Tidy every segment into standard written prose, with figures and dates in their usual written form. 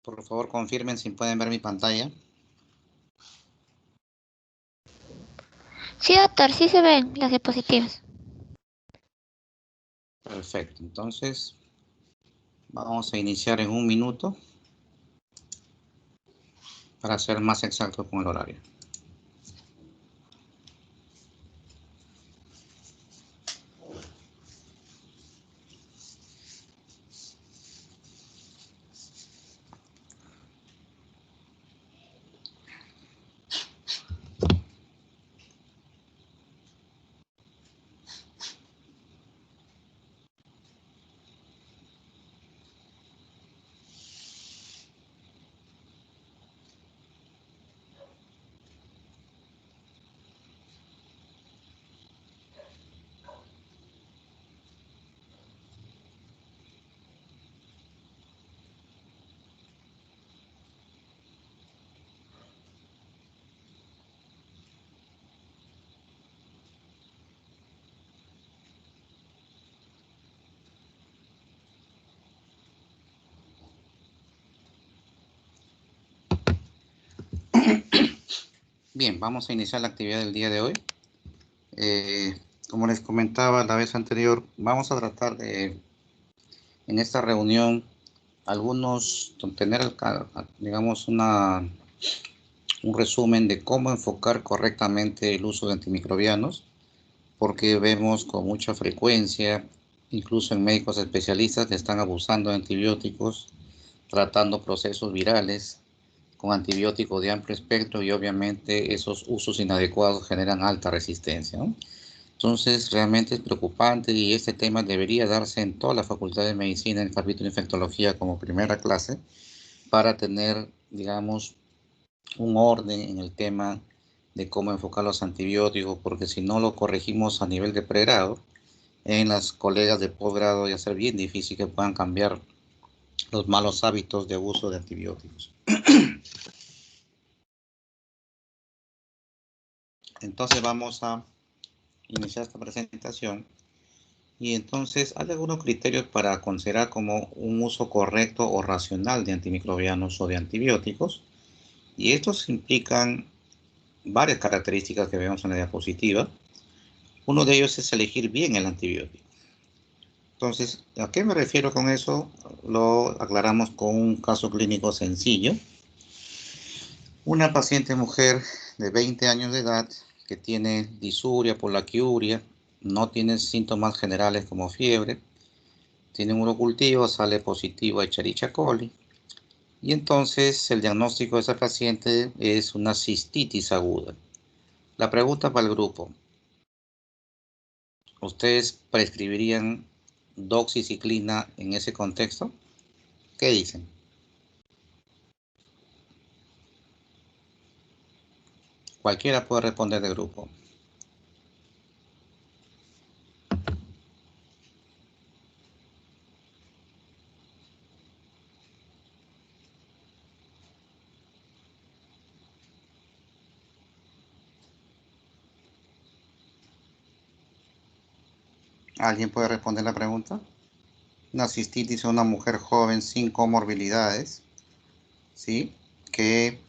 Por favor, confirmen si pueden ver mi pantalla. Sí, doctor, sí se ven las diapositivas. Perfecto, entonces vamos a iniciar en 1 minuto para ser más exacto con el horario. Bien, vamos a iniciar la actividad del día de hoy. Como les comentaba la vez anterior, vamos a tratar de, en esta reunión, tener, digamos, un resumen de cómo enfocar correctamente el uso de antimicrobianos, porque vemos con mucha frecuencia, incluso en médicos especialistas, que están abusando de antibióticos, tratando procesos virales con antibióticos de amplio espectro y obviamente esos usos inadecuados generan alta resistencia, ¿no? Entonces realmente es preocupante y este tema debería darse en toda la Facultad de Medicina, en el capítulo de infectología como primera clase, para tener, digamos, un orden en el tema de cómo enfocar los antibióticos, porque si no lo corregimos a nivel de pregrado, en las colegas de posgrado va a ser bien difícil que puedan cambiar los malos hábitos de uso de antibióticos. Entonces vamos a iniciar esta presentación y entonces hay algunos criterios para considerar como un uso correcto o racional de antimicrobianos o de antibióticos, y estos implican varias características que vemos en la diapositiva. Uno de ellos es elegir bien el antibiótico. Entonces, ¿a qué me refiero con eso? Lo aclaramos con un caso clínico sencillo. Una paciente mujer de 20 años de edad que tiene disuria, polaquiuria, no tiene síntomas generales como fiebre, tiene un urocultivo, sale positivo a Escherichia coli, y entonces el diagnóstico de esa paciente es una cistitis aguda. La pregunta para el grupo: ¿ustedes prescribirían doxiciclina en ese contexto? ¿Qué dicen? Cualquiera puede responder del grupo. ¿Alguien puede responder la pregunta? Una cistitis es una mujer joven sin comorbilidades, ¿sí?, que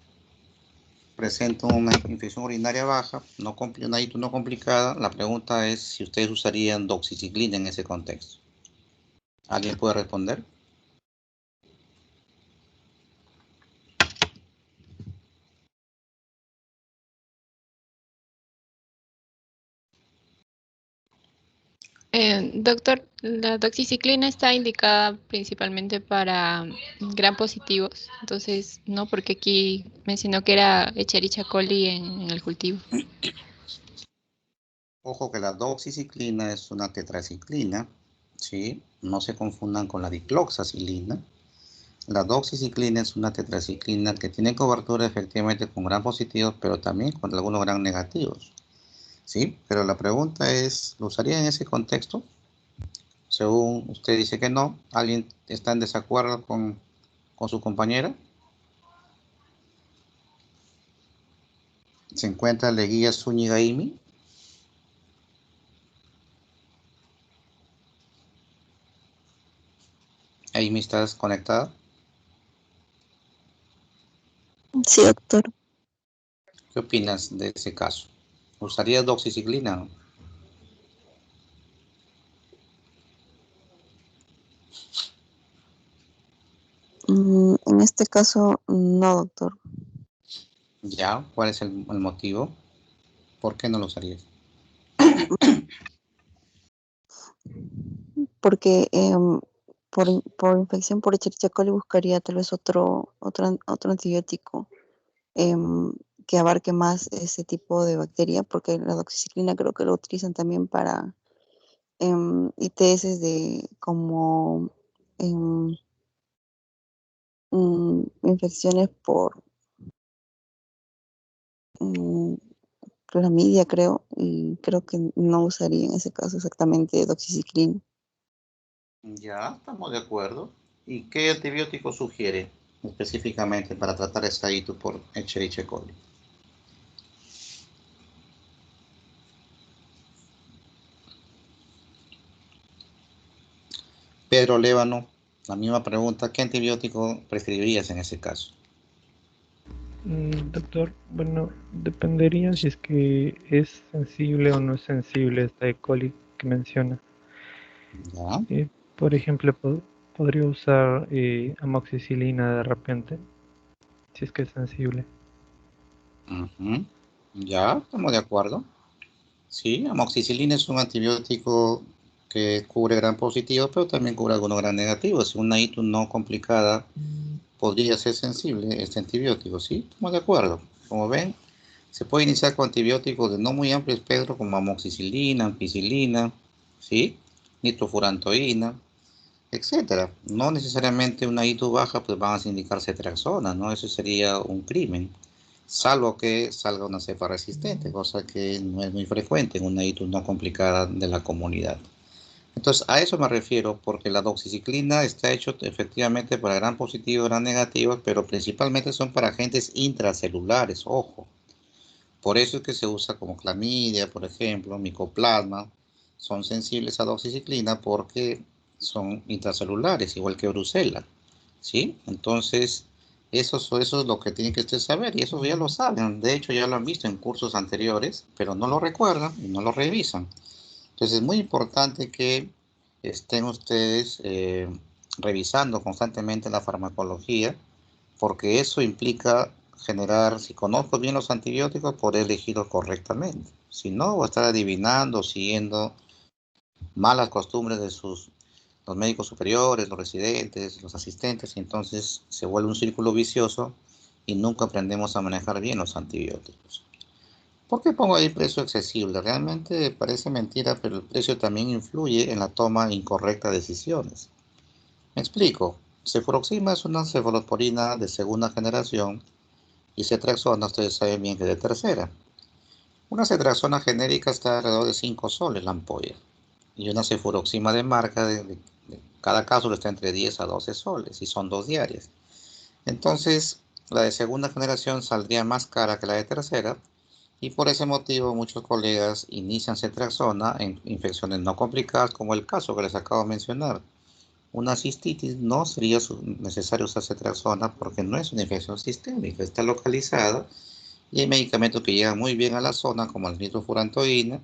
presenta una infección urinaria baja, una ITU no complicada. La pregunta es si ustedes usarían doxiciclina en ese contexto. ¿Alguien puede responder? Doctor, la doxiciclina está indicada principalmente para gram positivos, entonces no, porque aquí mencionó que era Escherichia coli en el cultivo. Ojo que la doxiciclina es una tetraciclina, ¿sí? No se confundan con la dicloxacilina. La doxiciclina es una tetraciclina que tiene cobertura efectivamente con gram positivos, pero también con algunos gram negativos, ¿sí? Pero la pregunta es, ¿lo usaría en ese contexto? Según usted dice que no. ¿Alguien está en desacuerdo con su compañera? Se encuentra Leguía Zúñiga Imi. Amy, ¿estás conectada? Sí, doctor. ¿Qué opinas de ese caso? ¿Usarías doxiciclina? En este caso, no, doctor. ¿Ya? ¿Cuál es el motivo? ¿Por qué no lo usarías? Porque por infección por Escherichia coli buscaría tal vez otro antibiótico que abarque más ese tipo de bacteria, porque la doxiciclina creo que lo utilizan también para ITS de como em, infecciones por mm, clamidia, creo, y creo que no usaría en ese caso exactamente doxiciclina. Ya, estamos de acuerdo. ¿Y qué antibiótico sugiere específicamente para tratar esta ITU por Escherichia coli? Pedro Lévano, la misma pregunta, ¿qué antibiótico prescribirías en ese caso? Doctor, bueno, dependería si es que es sensible o no es sensible esta E. coli que menciona. Ya. Por ejemplo, podría usar amoxicilina de repente, si es que es sensible. Ujú. Ya, estamos de acuerdo. Sí, amoxicilina es un antibiótico que cubre gran positivo, pero también cubre algunos gran negativos. Si una ITU no complicada podría ser sensible este antibiótico, ¿sí? Estamos de acuerdo. Como ven, se puede iniciar con antibióticos de no muy amplio espectro como amoxicilina, ampicilina, ¿sí? Nitrofurantoína, etcétera. No necesariamente una ITU baja, pues van a indicar ceftriaxona, ¿no? Eso sería un crimen, salvo que salga una cepa resistente, cosa que no es muy frecuente en una ITU no complicada de la comunidad. Entonces, a eso me refiero, porque la doxiciclina está hecho efectivamente para gran positivo y gran negativo, pero principalmente son para agentes intracelulares, ojo. Por eso es que se usa como clamidia, por ejemplo, micoplasma, son sensibles a doxiciclina porque son intracelulares, igual que brucela, ¿sí? Entonces, eso es lo que tienen que ustedes saber, y eso ya lo saben, de hecho ya lo han visto en cursos anteriores, pero no lo recuerdan y no lo revisan. Entonces, es muy importante que estén ustedes revisando constantemente la farmacología, porque eso implica generar, si conozco bien los antibióticos, poder elegirlos correctamente. Si no, voy a estar adivinando, siguiendo malas costumbres de los médicos superiores, los residentes, los asistentes, y entonces se vuelve un círculo vicioso y nunca aprendemos a manejar bien los antibióticos. ¿Por qué pongo ahí precio accesible? Realmente parece mentira, pero el precio también influye en la toma incorrecta de decisiones. Me explico. Cefuroxima es una cefalosporina de segunda generación y ceftriaxona, ustedes saben bien que es de tercera. Una ceftriaxona genérica está alrededor de 5 soles la ampolla y una cefuroxima de marca de cada cápsula está entre 10 a 12 soles y son 2 diarias. Entonces, la de segunda generación saldría más cara que la de tercera y por ese motivo muchos colegas inician ceftriaxona en infecciones no complicadas como el caso que les acabo de mencionar. Una cistitis no sería necesario usar ceftriaxona porque no es una infección sistémica, está localizada y hay medicamentos que llegan muy bien a la zona como el nitrofurantoína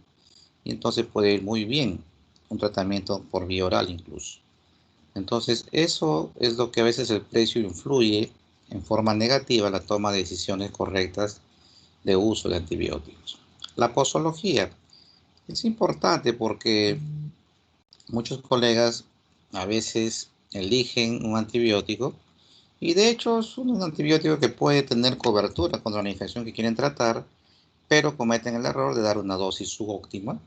y entonces puede ir muy bien un tratamiento por vía oral incluso. Entonces eso es lo que a veces el precio influye en forma negativa la toma de decisiones correctas de uso de antibióticos. La posología es importante porque muchos colegas a veces eligen un antibiótico y de hecho es un antibiótico que puede tener cobertura contra la infección que quieren tratar, pero cometen el error de dar una dosis subóptima,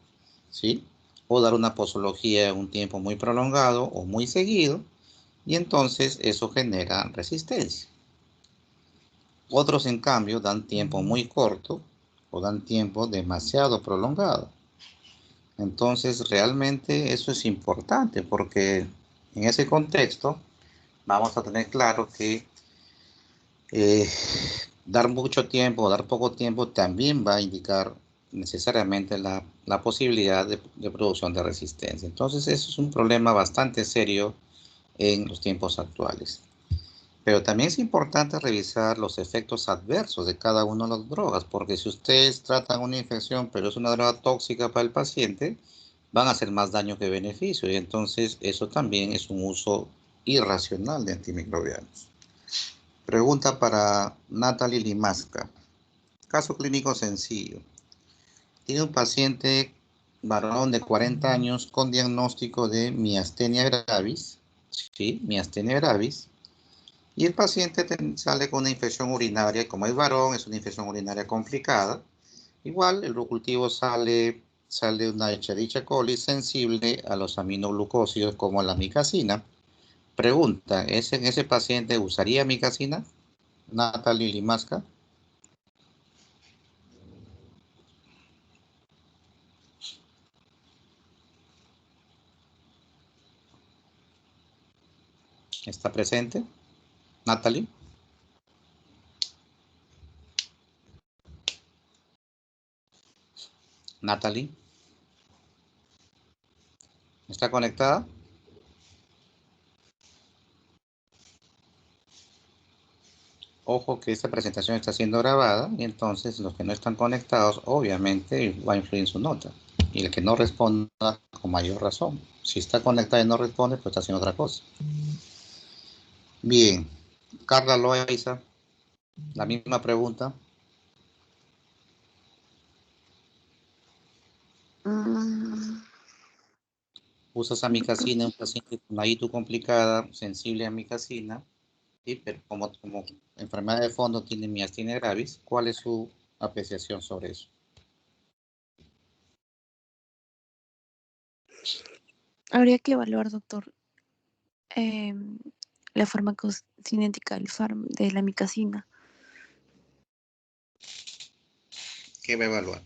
¿sí? O dar una posología en un tiempo muy prolongado o muy seguido y entonces eso genera resistencia. Otros, en cambio, dan tiempo muy corto o dan tiempo demasiado prolongado. Entonces, realmente eso es importante porque en ese contexto vamos a tener claro que eh, dar mucho tiempo o dar poco tiempo también va a indicar necesariamente la posibilidad de producción de resistencia. Entonces, eso es un problema bastante serio en los tiempos actuales. Pero también es importante revisar los efectos adversos de cada una de las drogas, porque si ustedes tratan una infección, pero es una droga tóxica para el paciente, van a hacer más daño que beneficio, y entonces eso también es un uso irracional de antimicrobianos. Pregunta para Natalie Limasca. Caso clínico sencillo. Tiene un paciente varón de 40 años con diagnóstico de miastenia gravis, ¿sí? Miastenia gravis. Y el paciente sale con una infección urinaria, y como es varón, es una infección urinaria complicada. Igual, el cultivo sale una Escherichia coli sensible a los aminoglucósidos como la micacina. Pregunta, ¿ese paciente usaría micacina? Natalie Limasca. ¿Está presente? Natalie. Natalie. ¿Está conectada? Ojo que esta presentación está siendo grabada y entonces los que no están conectados obviamente va a influir en su nota. Y el que no responda con mayor razón. Si está conectado y no responde, pues está haciendo otra cosa. Bien. Carla Loaiza, la misma pregunta. Usas amicacina en un paciente con una ITU complicada, sensible a amicacina, ¿sí? Pero como enfermedad de fondo tiene miastenia gravis, ¿cuál es su apreciación sobre eso? Habría que evaluar, doctor, la farmacocinética de la micacina. ¿Qué va a evaluar?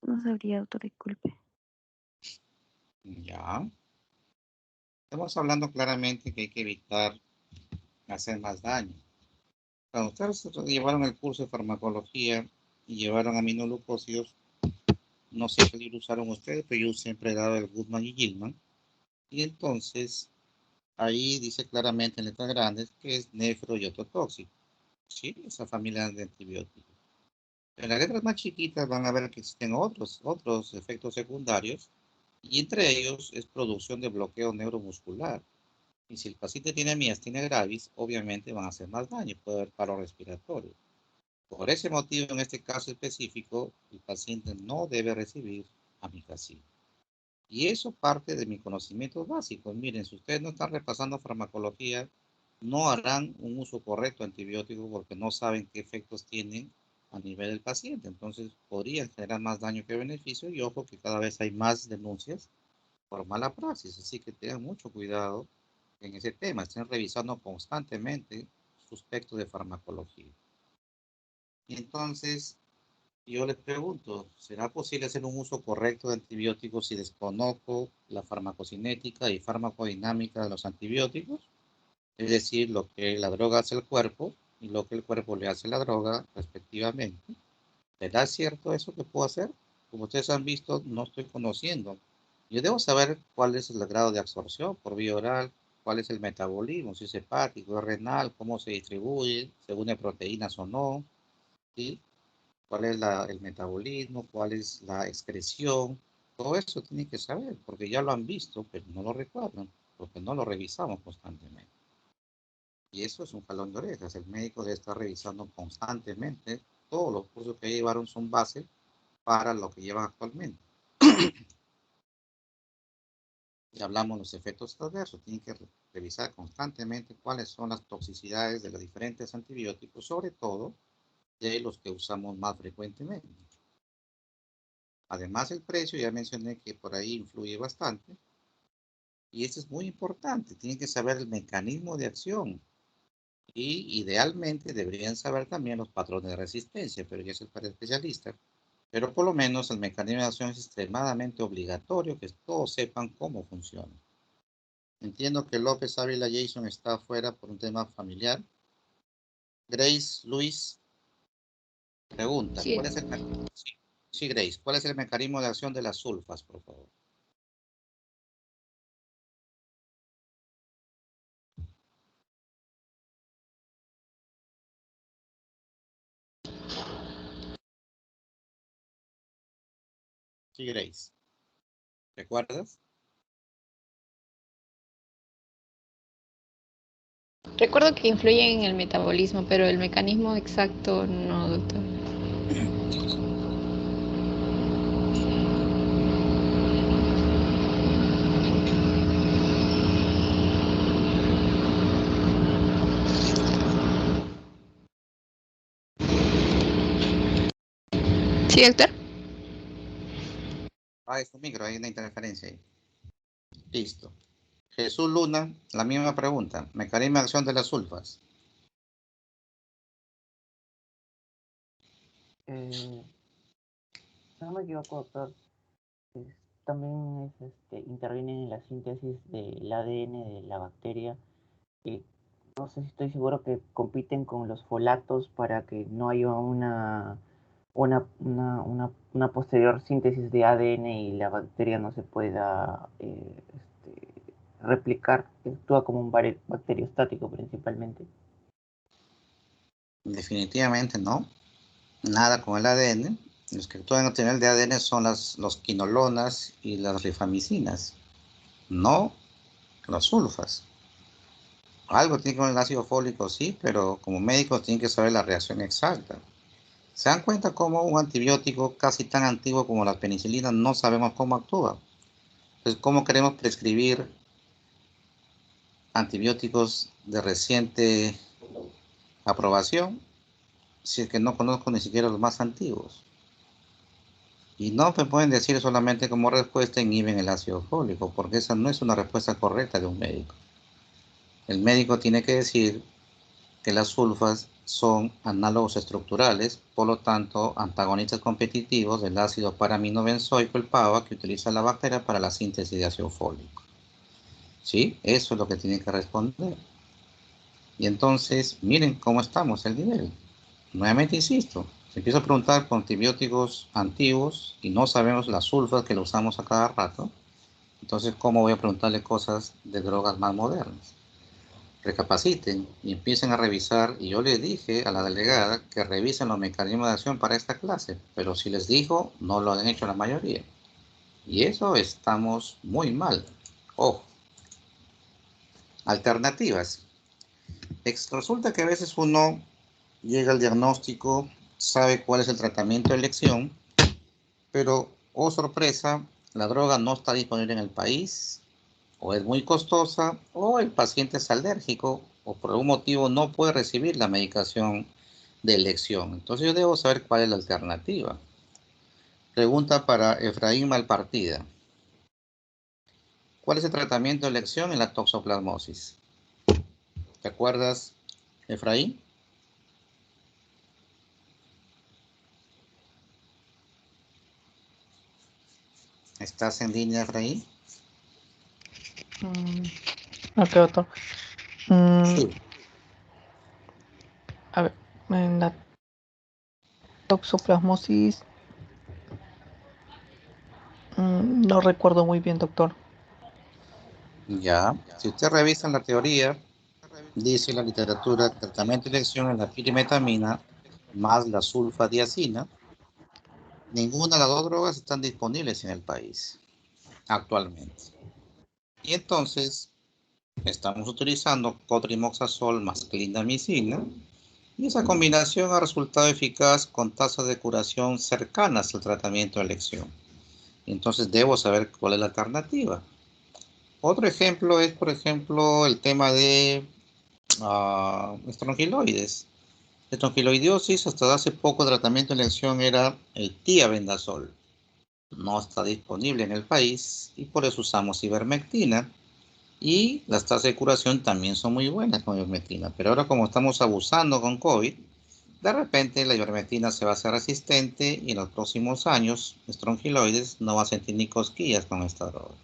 No sabría, doctor, disculpe. Ya. Estamos hablando claramente que hay que evitar hacer más daño. Cuando ustedes llevaron el curso de farmacología y llevaron aminoglucósidos, no sé qué libro usaron ustedes, pero yo siempre he dado el Goodman y Gilman. Y entonces, ahí dice claramente en letras grandes que es nefro y ototóxico. ¿Sí? Esa familia de antibióticos. En las letras más chiquitas van a ver que existen otros efectos secundarios y entre ellos es producción de bloqueo neuromuscular. Y si el paciente tiene miastenia gravis, obviamente van a hacer más daño, puede haber paro respiratorio. Por ese motivo, en este caso específico, el paciente no debe recibir amicacina. Y eso parte de mis conocimientos básicos. Miren, si ustedes no están repasando farmacología, no harán un uso correcto de antibióticos porque no saben qué efectos tienen a nivel del paciente. Entonces, podrían generar más daño que beneficio y ojo que cada vez hay más denuncias por mala praxis. Así que tengan mucho cuidado en ese tema. Estén revisando constantemente sus textos de farmacología. Y entonces, yo les pregunto, ¿será posible hacer un uso correcto de antibióticos si desconozco la farmacocinética y farmacodinámica de los antibióticos? Es decir, lo que la droga hace al cuerpo y lo que el cuerpo le hace a la droga, respectivamente. ¿Será cierto eso que puedo hacer? Como ustedes han visto, no estoy conociendo. Yo debo saber cuál es el grado de absorción por vía oral, cuál es el metabolismo, si es hepático, es renal, cómo se distribuye, se une proteínas o no, ¿sí? Cuál es el metabolismo, cuál es la excreción. Todo eso tienen que saber, porque ya lo han visto, pero no lo recuerdan, porque no lo revisamos constantemente. Y eso es un jalón de orejas. El médico debe estar revisando constantemente. Todos los cursos que llevaron son base para lo que llevan actualmente. Y hablamos de los efectos adversos. Tienen que revisar constantemente cuáles son las toxicidades de los diferentes antibióticos, sobre todo de los que usamos más frecuentemente. Además, el precio, ya mencioné que por ahí influye bastante. Y esto es muy importante. Tienen que saber el mecanismo de acción. Y idealmente deberían saber también los patrones de resistencia, pero ya es para especialistas. Pero por lo menos el mecanismo de acción es extremadamente obligatorio que todos sepan cómo funciona. Entiendo que López Ávila Jason está afuera por un tema familiar. Grace, Luis, Pregunta, Sí. ¿cuál es el mecanismo? Sí, sí, Grace, ¿cuál es el mecanismo de acción de las sulfas, por favor? Sí, Grace. ¿Recuerdas? Recuerdo que influyen en el metabolismo, pero el mecanismo exacto no, doctor. Sí, doctor. Ah, es tu micro, hay una interferencia ahí. Listo. Jesús Luna, la misma pregunta. Mecanismo de acción de las sulfas. Si no me equivoco, doctor, también intervienen en la síntesis del ADN de la bacteria. No sé si estoy seguro que compiten con los folatos para que no haya una posterior síntesis de ADN y la bacteria no se pueda replicar. Actúa como un bacteriostático principalmente. Definitivamente no. Nada con el ADN. Los que actúan a nivel de ADN son los quinolonas y las rifamicinas, no las sulfas. Algo tiene que ver con el ácido fólico, sí, pero como médicos tienen que saber la reacción exacta. ¿Se dan cuenta cómo un antibiótico casi tan antiguo como la penicilina no sabemos cómo actúa? Entonces, ¿cómo queremos prescribir antibióticos de reciente aprobación si es que no conozco ni siquiera los más antiguos? Y no me pueden decir solamente como respuesta inhiben el ácido fólico, porque esa no es una respuesta correcta de un médico. El médico tiene que decir que las sulfas son análogos estructurales, por lo tanto, antagonistas competitivos del ácido paraminobenzoico, el PABA, que utiliza la bacteria para la síntesis de ácido fólico. ¿Sí? Eso es lo que tiene que responder. Y entonces, miren cómo estamos el nivel. Nuevamente insisto, se empieza a preguntar por antibióticos antiguos y no sabemos las sulfas que lo usamos a cada rato. Entonces, ¿cómo voy a preguntarle cosas de drogas más modernas? Recapaciten y empiecen a revisar. Y yo les dije a la delegada que revisen los mecanismos de acción para esta clase, pero si les dijo, no lo han hecho la mayoría. Y eso estamos muy mal. Ojo. Alternativas. Resulta que a veces uno llega al diagnóstico, sabe cuál es el tratamiento de elección, pero, oh sorpresa, la droga no está disponible en el país, o es muy costosa, o el paciente es alérgico, o por algún motivo no puede recibir la medicación de elección. Entonces yo debo saber cuál es la alternativa. Pregunta para Efraín Malpartida. ¿Cuál es el tratamiento de elección en la toxoplasmosis? ¿Te acuerdas, Efraín? ¿Estás en línea, Efraín? Ok, doctor. Sí. A ver, en la toxoplasmosis no recuerdo muy bien, doctor. Ya. Si usted revisa la teoría, dice la literatura, tratamiento de elección en la pirimetamina más la sulfadiazina. Ninguna de las dos drogas están disponibles en el país actualmente. Y entonces estamos utilizando cotrimoxazol más clindamicina y esa combinación ha resultado eficaz con tasas de curación cercanas al tratamiento de elección. Entonces debo saber cuál es la alternativa. Otro ejemplo es, por ejemplo, el tema de estrongiloides. Estrongiloidiosis, hasta hace poco el tratamiento de elección era el tiabendazol. No está disponible en el país y por eso usamos ivermectina. Y las tasas de curación también son muy buenas con ivermectina. Pero ahora como estamos abusando con COVID, de repente la ivermectina se va a hacer resistente y en los próximos años estrongiloides no va a sentir ni cosquillas con esta droga.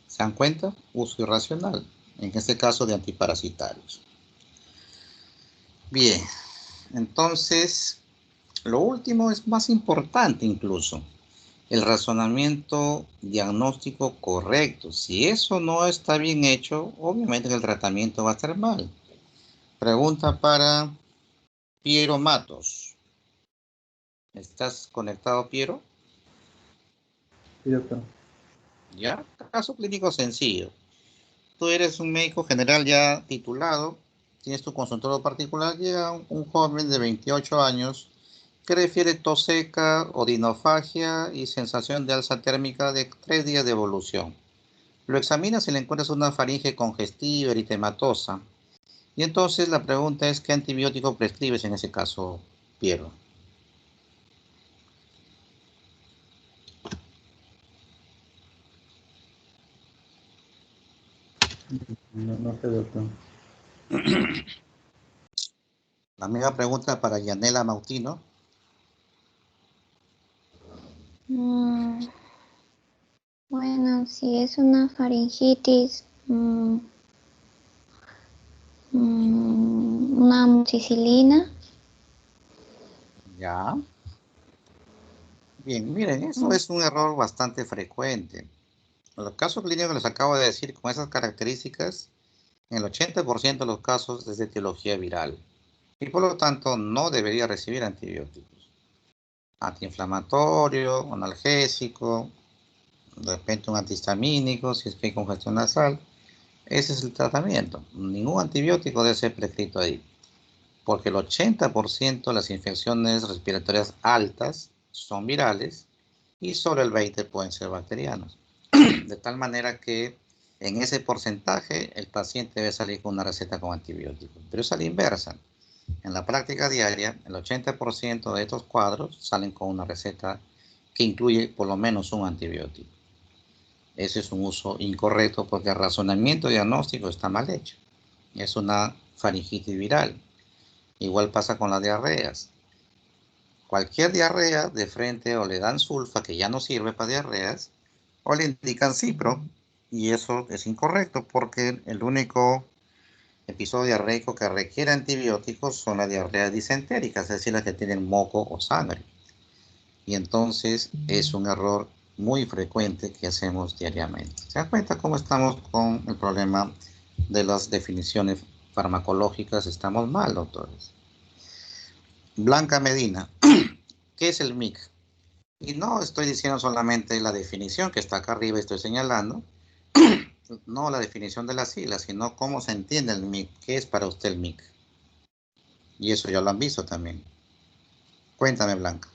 ¿Se dan cuenta? Uso irracional, en este caso de antiparasitarios. Bien, entonces Lo último es más importante incluso. El razonamiento diagnóstico correcto. Si eso no está bien hecho, obviamente el tratamiento va a estar mal. Pregunta para Piero Matos. ¿Estás conectado, Piero? Sí, doctor. Ya, caso clínico sencillo. Tú eres un médico general ya titulado, tienes tu consultorio particular, llega un joven de 28 años que refiere tos seca, odinofagia y sensación de alza térmica de 3 días de evolución. Lo examinas y le encuentras una faringe congestiva, eritematosa. Y entonces la pregunta es, ¿qué antibiótico prescribes en ese caso, Piero? No sé, doctor. La misma pregunta para Yanela Mautino. Bueno, si es una faringitis, una amoxicilina. Ya. Bien, miren, eso es un error bastante frecuente. En los casos clínicos que les acabo de decir con esas características, en el 80% de los casos es de etiología viral y por lo tanto no debería recibir antibióticos. Antiinflamatorio, analgésico, de repente un antihistamínico si es que hay congestión nasal. Ese es el tratamiento. Ningún antibiótico debe ser prescrito ahí, porque el 80% de las infecciones respiratorias altas son virales y solo el 20% pueden ser bacterianos. De tal manera que en ese porcentaje el paciente debe salir con una receta con antibióticos. Pero es a la inversa. En la práctica diaria, el 80% de estos cuadros salen con una receta que incluye por lo menos un antibiótico. Ese es un uso incorrecto porque el razonamiento diagnóstico está mal hecho. Es una faringitis viral. Igual pasa con las diarreas. Cualquier diarrea de frente o le dan sulfa, que ya no sirve para diarreas, o le indican cipro, y eso es incorrecto porque el único episodio diarreico que requiere antibióticos son las diarreas disentéricas, es decir, las que tienen moco o sangre. Y entonces es un error muy frecuente que hacemos diariamente. ¿Se dan cuenta cómo estamos con el problema de las definiciones farmacológicas? Estamos mal, doctores. Blanca Medina, ¿qué es el MIC? Y no estoy diciendo solamente la definición que está acá arriba, estoy señalando, no la definición de las siglas, sino cómo se entiende el MIC, qué es para usted el MIC. Y eso ya lo han visto también. Cuéntame, Blanca.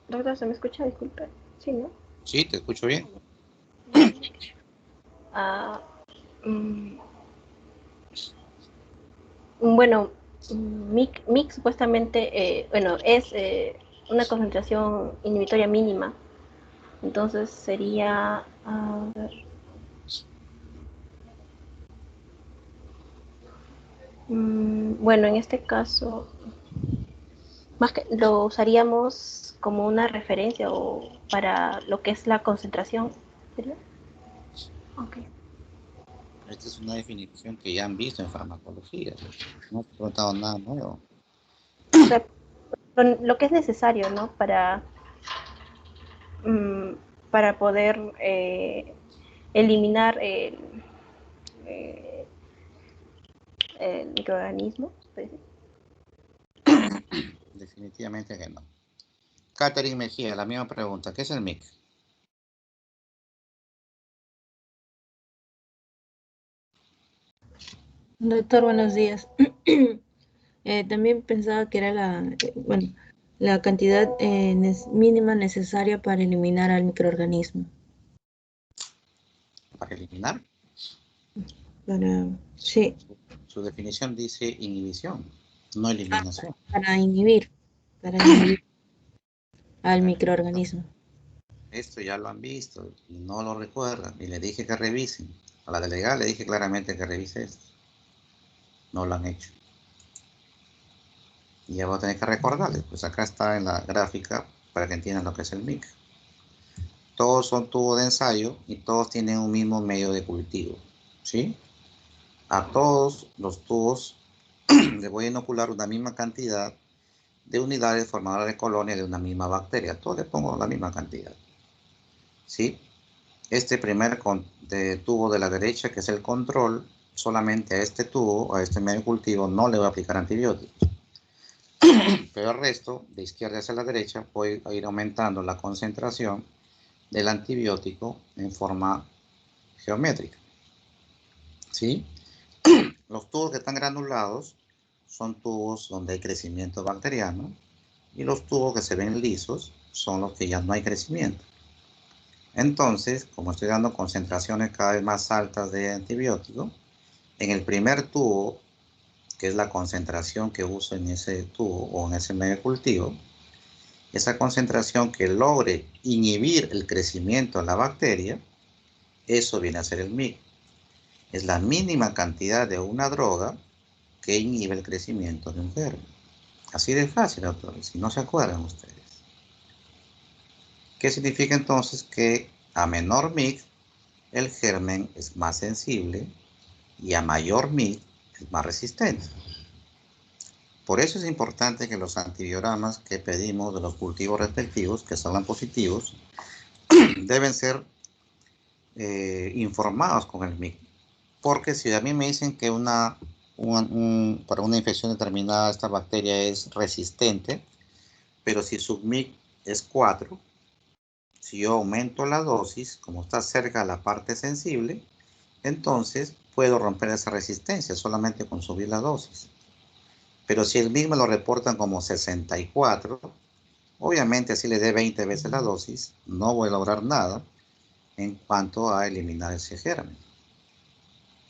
Doctor, ¿se me escucha? Disculpe. Sí, ¿no? Sí, te escucho bien. Bueno, MIC supuestamente, bueno, es una concentración inhibitoria mínima. Entonces sería, a ver, bueno, en este caso, más que lo usaríamos como una referencia o para lo que es la concentración. ¿Sería? Ok. Esta es una definición que ya han visto en farmacología. No he preguntado nada nuevo. O sea, lo que es necesario, ¿no? Para poder eliminar el microorganismo. Definitivamente que no. Catherine Mejía, la misma pregunta. ¿Qué es el MIC? Doctor, buenos días. También pensaba que era la cantidad mínima necesaria para eliminar al microorganismo. ¿Para eliminar? Sí. Su definición dice inhibición, no eliminación. Para inhibir al microorganismo. Esto ya lo han visto y no lo recuerdan. Y le dije que revisen. A la delegada le dije claramente que revise esto. No lo han hecho. Y ya voy a tener que recordarles. Pues acá está en la gráfica para que entiendan lo que es el MIC. Todos son tubos de ensayo y todos tienen un mismo medio de cultivo. ¿Sí? A todos los tubos les voy a inocular una misma cantidad de unidades formadoras de colonia de una misma bacteria. Todo le pongo la misma cantidad. ¿Sí? Este primer tubo de la derecha, que es el control, solamente a este tubo, a este medio cultivo, no le voy a aplicar antibióticos. Pero al resto, de izquierda hacia la derecha, voy a ir aumentando la concentración del antibiótico en forma geométrica. ¿Sí? Los tubos que están granulados son tubos donde hay crecimiento bacteriano, y los tubos que se ven lisos son los que ya no hay crecimiento. Entonces, como estoy dando concentraciones cada vez más altas de antibiótico, en el primer tubo, que es la concentración que uso en ese tubo o en ese medio cultivo, esa concentración que logre inhibir el crecimiento de la bacteria, eso viene a ser el MIC. Es la mínima cantidad de una droga que inhibe el crecimiento de un germen. Así de fácil, doctores, si no se acuerdan ustedes. ¿Qué significa entonces? Que a menor MIC, el germen es más sensible, y a mayor MIC es más resistente. Por eso es importante que los antibiogramas que pedimos de los cultivos respectivos, que salgan positivos, deben ser informados con el MIC. Porque si a mí me dicen que para una infección determinada esta bacteria es resistente, pero si su MIC es 4, si yo aumento la dosis, como está cerca de la parte sensible, entonces puedo romper esa resistencia solamente con subir la dosis. Pero si el MIC me lo reportan como 64, obviamente si le dé 20 veces la dosis, no voy a lograr nada en cuanto a eliminar ese germen.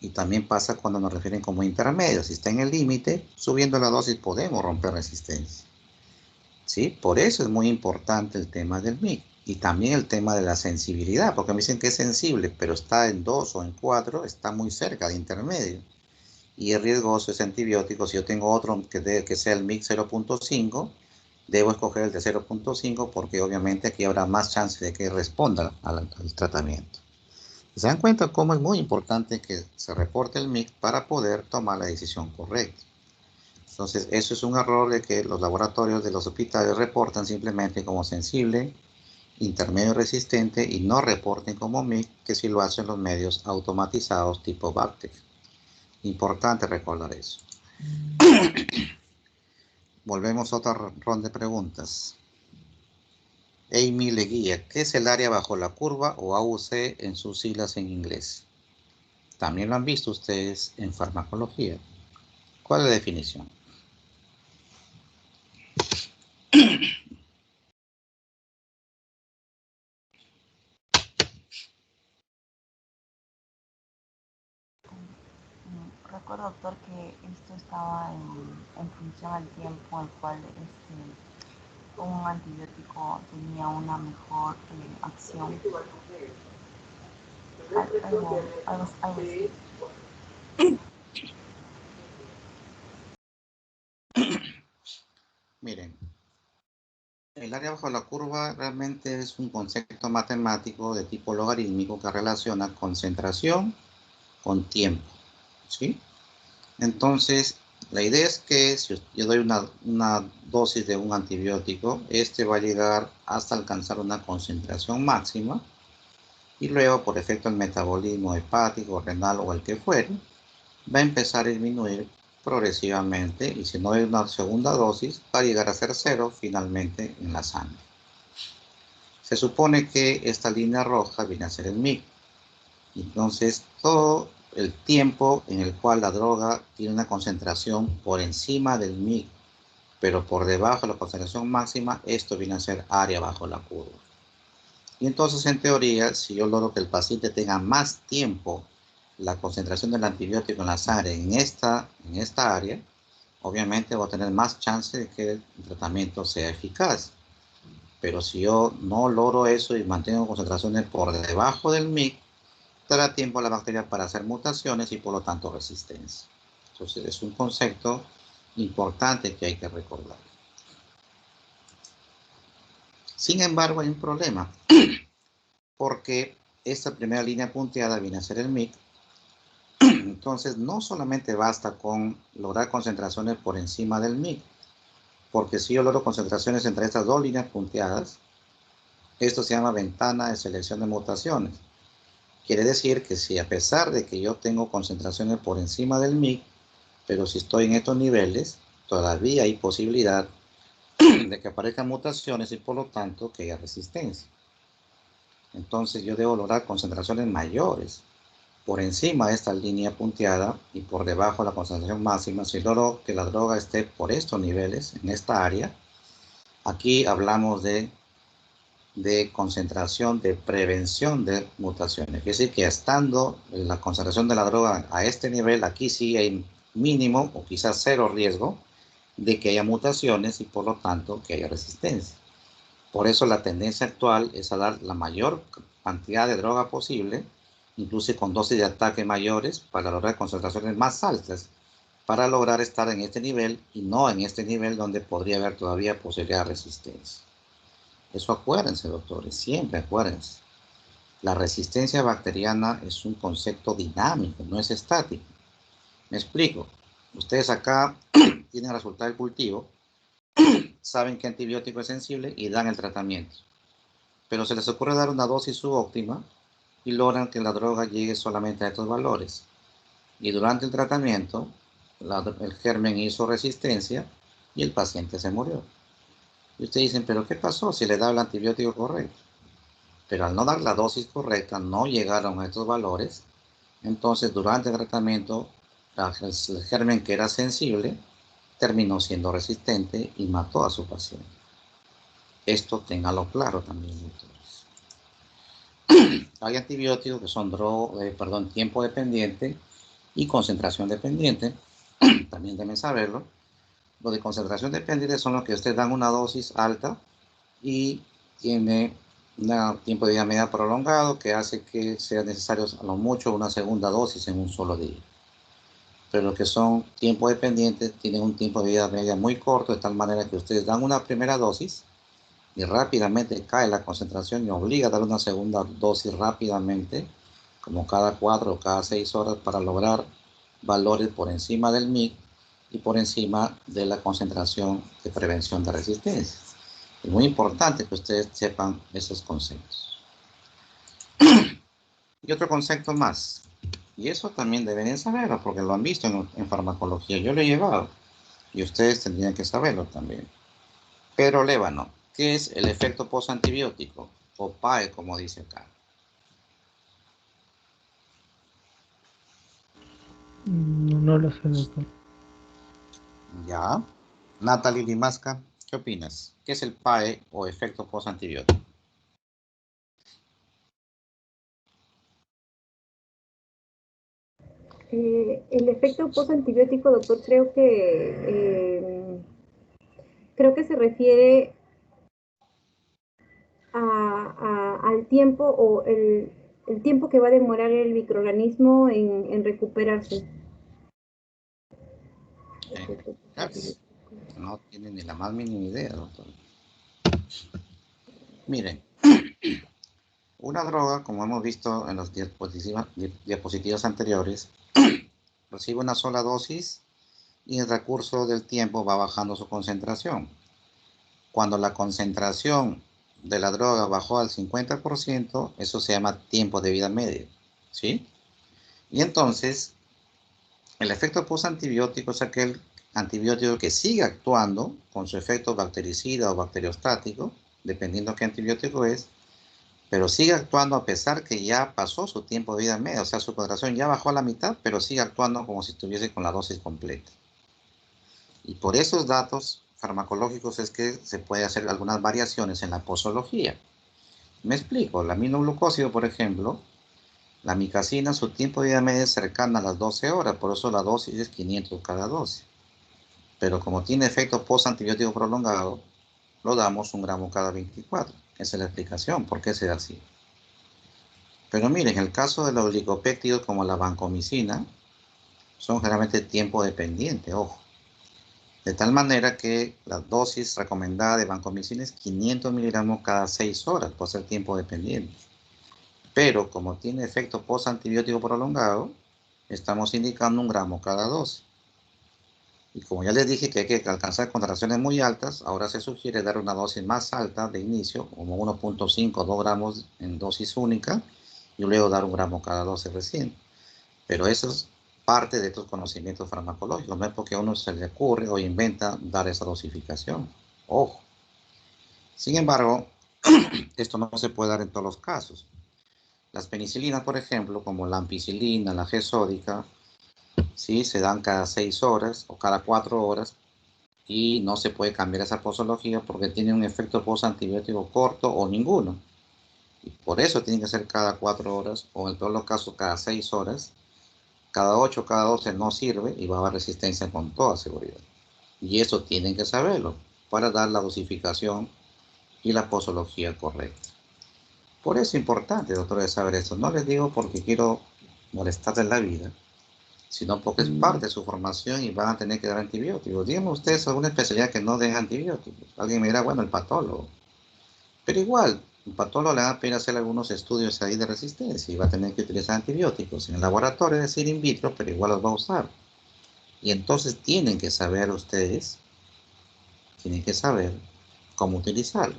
Y también pasa cuando nos refieren como intermedio. Si está en el límite, subiendo la dosis podemos romper resistencia. ¿Sí? Por eso es muy importante el tema del MIC. Y también el tema de la sensibilidad, porque me dicen que es sensible, pero está en 2 o en 4, está muy cerca de intermedio. Y el riesgoso es antibiótico. Si yo tengo otro que sea el MIC 0.5, debo escoger el de 0.5 porque obviamente aquí habrá más chance de que responda al tratamiento. ¿Se dan cuenta cómo es muy importante que se reporte el MIC para poder tomar la decisión correcta? Entonces, eso es un error de que los laboratorios de los hospitales reportan simplemente como sensible, intermedio resistente y no reporten como MIC, que si lo hacen los medios automatizados tipo Bactec. Importante recordar eso. Volvemos a otra ronda de preguntas. Amy Leguía, ¿qué es el área bajo la curva o AUC en sus siglas en inglés? También lo han visto ustedes en farmacología. ¿Cuál es la definición? Recuerdo, doctor, que esto estaba en función al tiempo al cual un antibiótico tenía una mejor acción. Algo así. Miren, el área bajo la curva realmente es un concepto matemático de tipo logarítmico que relaciona concentración con tiempo, ¿sí? Entonces, la idea es que si yo doy una dosis de un antibiótico, este va a llegar hasta alcanzar una concentración máxima y luego, por efecto del metabolismo hepático, renal o el que fuere, va a empezar a disminuir progresivamente y si no hay una segunda dosis, va a llegar a ser 0 finalmente en la sangre. Se supone que esta línea roja viene a ser el MIC. Entonces, todo el tiempo en el cual la droga tiene una concentración por encima del MIC, pero por debajo de la concentración máxima, esto viene a ser área bajo la curva. Y entonces, en teoría, si yo logro que el paciente tenga más tiempo la concentración del antibiótico en la sangre en esta área, obviamente voy a tener más chance de que el tratamiento sea eficaz. Pero si yo no logro eso y mantengo concentraciones por debajo del MIC, dará tiempo a la bacteria para hacer mutaciones y por lo tanto resistencia. Entonces es un concepto importante que hay que recordar. Sin embargo, hay un problema, porque esta primera línea punteada viene a ser el MIC. Entonces no solamente basta con lograr concentraciones por encima del MIC, porque si yo logro concentraciones entre estas dos líneas punteadas, esto se llama ventana de selección de mutaciones. Quiere decir que si a pesar de que yo tengo concentraciones por encima del MIC, pero si estoy en estos niveles, todavía hay posibilidad de que aparezcan mutaciones y por lo tanto que haya resistencia. Entonces yo debo lograr concentraciones mayores por encima de esta línea punteada y por debajo de la concentración máxima. Si logro que la droga esté por estos niveles, en esta área, aquí hablamos de concentración de prevención de mutaciones. Es decir, que estando la concentración de la droga a este nivel, aquí sí hay mínimo o quizás cero riesgo de que haya mutaciones y por lo tanto que haya resistencia. Por eso la tendencia actual es a dar la mayor cantidad de droga posible, incluso con dosis de ataque mayores, para lograr concentraciones más altas, para lograr estar en este nivel y no en este nivel donde podría haber todavía posibilidad de resistencia. Eso acuérdense, doctores, siempre acuérdense. La resistencia bacteriana es un concepto dinámico, no es estático. Me explico. Ustedes acá tienen el resultado del cultivo, saben qué antibiótico es sensible y dan el tratamiento. Pero se les ocurre dar una dosis subóptima y logran que la droga llegue solamente a estos valores. Y durante el tratamiento, el germen hizo resistencia y el paciente se murió. Y ustedes dicen, ¿pero qué pasó si le da el antibiótico correcto? Pero al no dar la dosis correcta, no llegaron a estos valores. Entonces, durante el tratamiento, el germen que era sensible terminó siendo resistente y mató a su paciente. Esto ténganlo claro también, doctores. Hay antibióticos que son tiempo dependiente y concentración dependiente. También deben saberlo. Los de concentración dependiente son los que ustedes dan una dosis alta y tiene un tiempo de vida media prolongado que hace que sea necesario a lo mucho una segunda dosis en un solo día. Pero los que son tiempo dependientes tienen un tiempo de vida media muy corto, de tal manera que ustedes dan una primera dosis y rápidamente cae la concentración y obliga a dar una segunda dosis rápidamente, como cada 4 o cada 6 horas, para lograr valores por encima del MIC y por encima de la concentración de prevención de resistencia. Es muy importante que ustedes sepan esos conceptos. Y otro concepto más, y eso también deben saberlo porque lo han visto en farmacología, yo lo he llevado y ustedes tendrían que saberlo también. Pedro Lévano, ¿qué es el efecto postantibiótico? O PAE, como dice acá. No lo sé, doctor. Ya. Natalie Limasca, ¿qué opinas? ¿Qué es el PAE o efecto postantibiótico? El efecto postantibiótico, doctor, creo que se refiere al tiempo o el tiempo que va a demorar el microorganismo en recuperarse. No tienen ni la más mínima idea, doctor. Miren, una droga, como hemos visto en las diapositivas anteriores, recibe una sola dosis y en el recurso del tiempo va bajando su concentración. Cuando la concentración de la droga bajó al 50%, eso se llama tiempo de vida medio, ¿sí? Y entonces, el efecto postantibiótico es aquel antibiótico que sigue actuando con su efecto bactericida o bacteriostático, dependiendo qué antibiótico es, pero sigue actuando a pesar que ya pasó su tiempo de vida medio, o sea, su concentración ya bajó a la mitad, pero sigue actuando como si estuviese con la dosis completa. Y por esos datos farmacológicos es que se puede hacer algunas variaciones en la posología. Me explico, el aminoglucósido, por ejemplo, la micacina, su tiempo de vida medio es cercana a las 12 horas, por eso la dosis es 500 cada dosis. Pero como tiene efecto postantibiótico prolongado, lo damos 1 gramo cada 24. Esa es la explicación, por qué se da así. Pero miren, en el caso de los oligopéptidos como la vancomicina, son generalmente tiempo dependiente, ojo. De tal manera que la dosis recomendada de vancomicina es 500 miligramos cada 6 horas, por ser tiempo dependiente. Pero como tiene efecto postantibiótico prolongado, estamos indicando 1 gramo cada dosis. Y como ya les dije que hay que alcanzar concentraciones muy altas, ahora se sugiere dar una dosis más alta de inicio, como 1.5 o 2 gramos en dosis única, y luego dar 1 gramo cada dosis recién. Pero eso es parte de estos conocimientos farmacológicos, no es porque a uno se le ocurre o inventa dar esa dosificación. Ojo. Sin embargo, esto no se puede dar en todos los casos. Las penicilinas, por ejemplo, como la ampicilina, la G-sódica, ¿sí? Se dan cada 6 horas o cada 4 horas y no se puede cambiar esa posología porque tiene un efecto postantibiótico corto o ninguno. Y por eso tiene que ser cada 4 horas o en todos los casos cada 6 horas. Cada 8, cada 12 no sirve y va a haber resistencia con toda seguridad. Y eso tienen que saberlo para dar la dosificación y la posología correcta. Por eso es importante, doctores, saber esto. No les digo porque quiero molestarles la vida, sino porque es parte de su formación y van a tener que dar antibióticos. Díganme ustedes alguna especialidad que no den antibióticos. Alguien me dirá, bueno, el patólogo. Pero igual, el patólogo le va a pedir hacer algunos estudios ahí de resistencia y va a tener que utilizar antibióticos en el laboratorio, es decir, in vitro, pero igual los va a usar. Y entonces tienen que saber ustedes, tienen que saber cómo utilizarlo.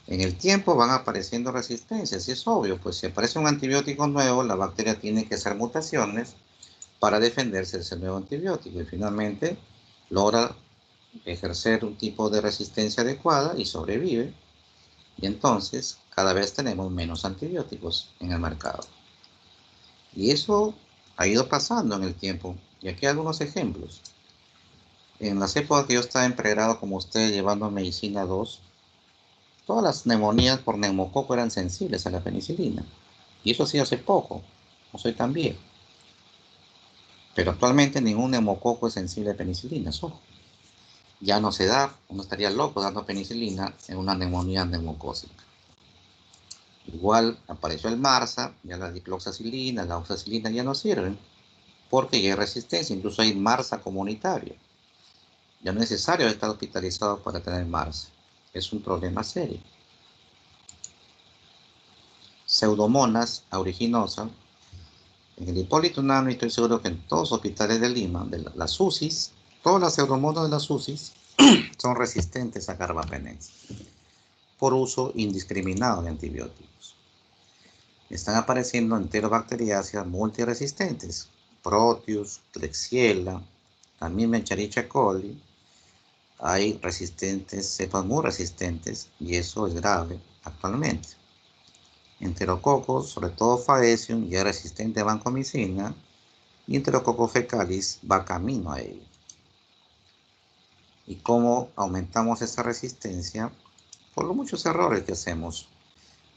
En el tiempo van apareciendo resistencias, y es obvio, pues si aparece un antibiótico nuevo, la bacteria tiene que hacer mutaciones para defenderse de ese nuevo antibiótico y finalmente logra ejercer un tipo de resistencia adecuada y sobrevive. Y entonces cada vez tenemos menos antibióticos en el mercado. Y eso ha ido pasando en el tiempo. Y aquí hay algunos ejemplos. En las épocas que yo estaba en pregrado como usted llevando medicina 2, todas las neumonías por neumococo eran sensibles a la penicilina. Y eso sí hace poco, no soy tan viejo. Pero actualmente ningún neumococo es sensible a penicilina, ojo. Ya no se da, uno estaría loco dando penicilina en una neumonía neumocócica. Igual apareció el MRSA, ya la dicloxacilina, la oxacilina ya no sirven, porque ya hay resistencia, incluso hay MRSA comunitario. Ya no es necesario estar hospitalizado para tener MRSA. Es un problema serio. Pseudomonas aeruginosa. En el Hipólito Unanue estoy seguro que en todos los hospitales de Lima, de las UCIs, todas las pseudomonas de las UCIs son resistentes a carbapenems por uso indiscriminado de antibióticos. Están apareciendo enterobacteriáceas multiresistentes, Proteus, Klebsiella, también Escherichia coli. Hay resistentes, cepas muy resistentes, y eso es grave actualmente. Enterococos, sobre todo Faecium, ya resistente a vancomicina, y Enterococcus fecalis va camino a ello. ¿Y cómo aumentamos esa resistencia? Por los muchos errores que hacemos.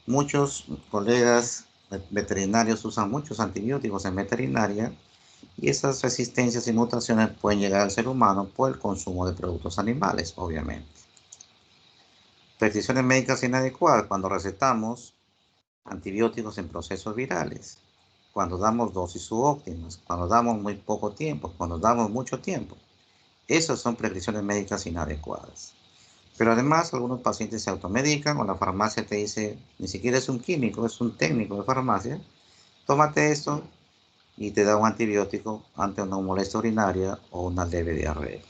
Muchos colegas veterinarios usan muchos antibióticos en veterinaria y esas resistencias y mutaciones pueden llegar al ser humano por el consumo de productos animales, obviamente. Prescripciones médicas inadecuadas cuando recetamos antibióticos en procesos virales, cuando damos dosis subóptimas, cuando damos muy poco tiempo, cuando damos mucho tiempo. Esas son prescripciones médicas inadecuadas. Pero además algunos pacientes se automedican o la farmacia te dice, ni siquiera es un químico, es un técnico de farmacia, tómate esto y te da un antibiótico ante una molestia urinaria o una leve diarrea.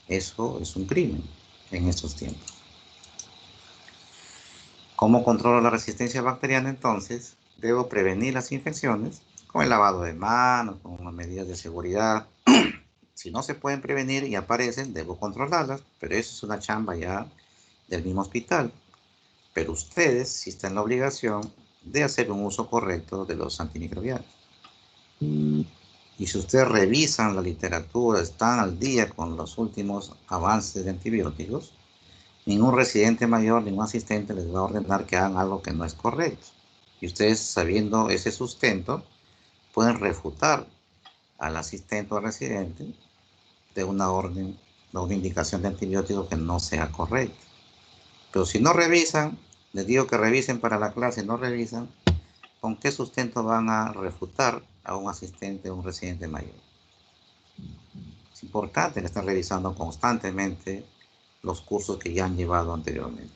Eso es un crimen en estos tiempos. ¿Cómo controlo la resistencia bacteriana entonces? Debo prevenir las infecciones con el lavado de manos, con las medidas de seguridad. Si no se pueden prevenir y aparecen, debo controlarlas, pero eso es una chamba ya del mismo hospital. Pero ustedes sí están en la obligación de hacer un uso correcto de los antimicrobianos. Y si ustedes revisan la literatura, están al día con los últimos avances de antibióticos, ningún residente mayor, ningún asistente les va a ordenar que hagan algo que no es correcto. Y ustedes, sabiendo ese sustento, pueden refutar al asistente o al residente de una orden, de una indicación de antibiótico que no sea correcta. Pero si no revisan, les digo que revisen para la clase, no revisan, ¿con qué sustento van a refutar a un asistente o un residente mayor? Es importante que estén revisando constantemente los cursos que ya han llevado anteriormente.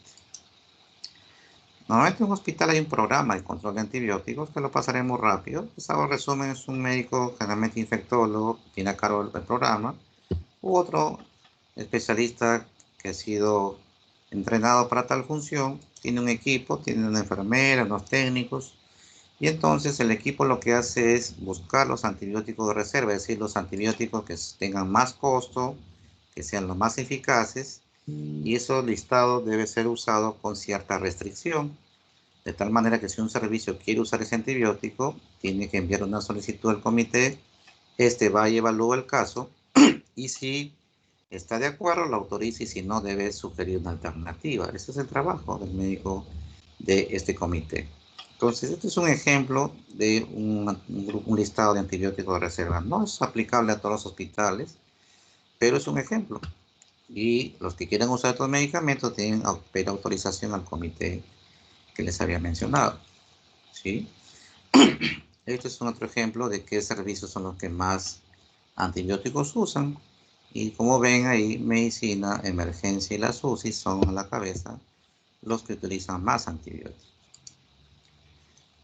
Normalmente en un hospital hay un programa de control de antibióticos que lo pasaremos rápido. Les hago resumen, es un médico, generalmente infectólogo, tiene a cargo el programa, u otro especialista que ha sido entrenado para tal función, tiene un equipo, tiene una enfermera, unos técnicos, y entonces el equipo lo que hace es buscar los antibióticos de reserva, es decir, los antibióticos que tengan más costo, que sean los más eficaces, y esos listados debe ser usado con cierta restricción, de tal manera que si un servicio quiere usar ese antibiótico, tiene que enviar una solicitud al comité, este va y evalúa el caso, y si está de acuerdo, lo autoriza, y si no, debe sugerir una alternativa. Ese es el trabajo del médico de este comité. Entonces, este es un ejemplo de un listado de antibióticos de reserva. No es aplicable a todos los hospitales, pero es un ejemplo. Y los que quieran usar estos medicamentos tienen que pedir autorización al comité que les había mencionado. ¿Sí? Este es un otro ejemplo de qué servicios son los que más antibióticos usan. Y como ven ahí, medicina, emergencia y las UCI son a la cabeza los que utilizan más antibióticos.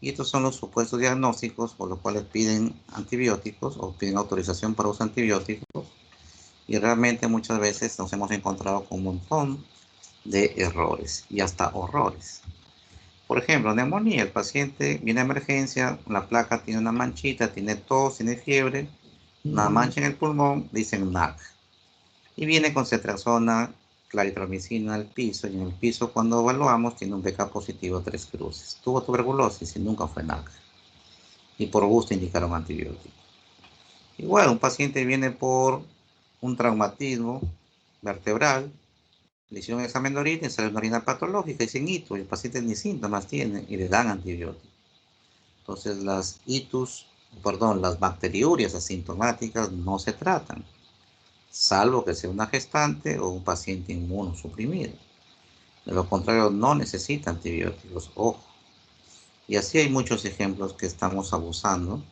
Y estos son los supuestos diagnósticos por los cuales piden antibióticos o piden autorización para usar antibióticos. Y realmente muchas veces nos hemos encontrado con un montón de errores y hasta horrores. Por ejemplo, neumonía, el paciente viene a emergencia, la placa tiene una manchita, tiene tos, tiene fiebre, una mancha en el pulmón, dicen NAC. Y viene con cetrazona, claritromicina al piso, y en el piso cuando evaluamos tiene un BK positivo 3 cruces. Tuvo tuberculosis y nunca fue NAC. Y por gusto indicaron antibiótico. Igual, un paciente viene por un traumatismo vertebral, le hicieron un examen de orina y sale una orina patológica y sin itus, y el paciente ni síntomas tiene y le dan antibiótico. Entonces las las bacteriurias asintomáticas no se tratan, salvo que sea una gestante o un paciente inmunosuprimido. De lo contrario, no necesita antibióticos, ojo. Y así hay muchos ejemplos que estamos abusando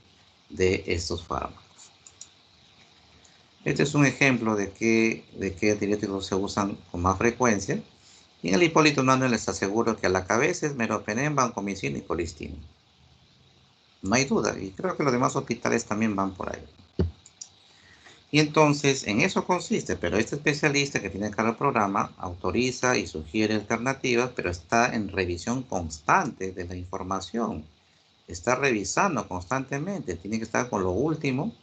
de estos fármacos. Este es un ejemplo de qué antibióticos se usan con más frecuencia. Y en el Hipólito Unanue les aseguro que a la cabeza es meropenem, vancomicina y colistina. No hay duda, y creo que los demás hospitales también van por ahí. Y entonces, en eso consiste, pero este especialista que tiene cada programa autoriza y sugiere alternativas, pero está en revisión constante de la información. Está revisando constantemente, tiene que estar con lo último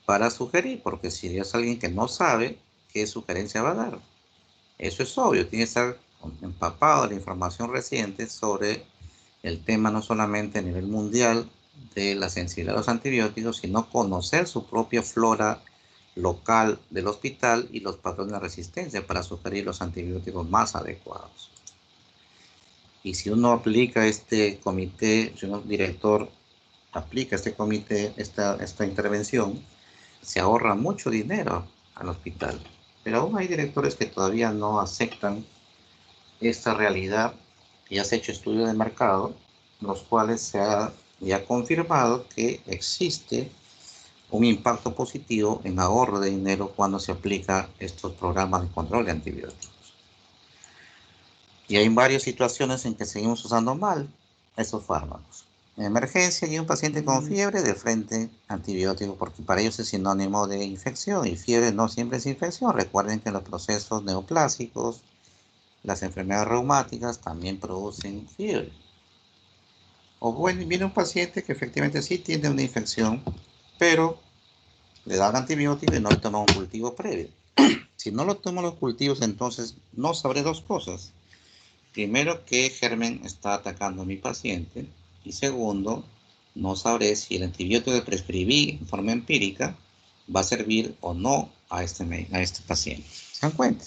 para sugerir, porque si es alguien que no sabe, ¿qué sugerencia va a dar? Eso es obvio, tiene que estar empapado de la información reciente sobre el tema, no solamente a nivel mundial de la sensibilidad a los antibióticos, sino conocer su propia flora local del hospital y los patrones de resistencia para sugerir los antibióticos más adecuados. Y si uno aplica este comité, si un director aplica este comité, esta intervención, se ahorra mucho dinero al hospital. Pero aún hay directores que todavía no aceptan esta realidad. Ya se ha hecho estudios de mercado, los cuales se ha ya confirmado que existe un impacto positivo en ahorro de dinero cuando se aplica estos programas de control de antibióticos. Y hay varias situaciones en que seguimos usando mal estos fármacos. En emergencia y un paciente con fiebre, de frente antibiótico, porque para ellos es sinónimo de infección, y fiebre no siempre es infección. Recuerden que los procesos neoplásicos, las enfermedades reumáticas también producen fiebre. O bueno, viene un paciente que efectivamente sí tiene una infección, pero le dan antibiótico y no le toman un cultivo previo. Si no lo toman los cultivos, entonces no sabré dos cosas. Primero, qué germen está atacando a mi paciente. Y segundo, no sabré si el antibiótico que prescribí en forma empírica va a servir o no a este paciente. ¿Se dan cuenta?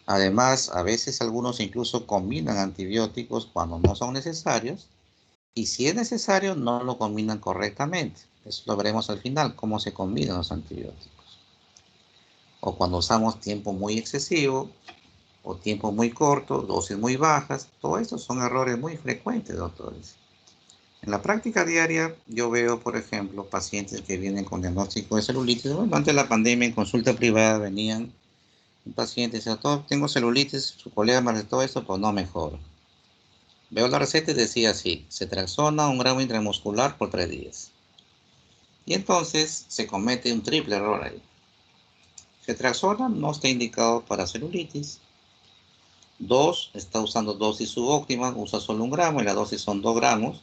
Además, a veces algunos incluso combinan antibióticos cuando no son necesarios. Y si es necesario, no lo combinan correctamente. Eso lo veremos al final, cómo se combinan los antibióticos. O cuando usamos tiempo muy excesivo, o tiempo muy corto, dosis muy bajas. Todo esto son errores muy frecuentes, doctores. En la práctica diaria, yo veo, por ejemplo, pacientes que vienen con diagnóstico de celulitis. Bueno, antes de la pandemia, en consulta privada, venían un paciente y decía, tengo celulitis, su colega me recetó esto, pues no mejoro. Veo la receta y decía así, cetrazona 1 gramo intramuscular por 3 días. Y entonces se comete un triple error ahí. Cetraxona no está indicado para celulitis. 2, está usando dosis subóptima, usa solo 1 gramo y la dosis son 2 gramos.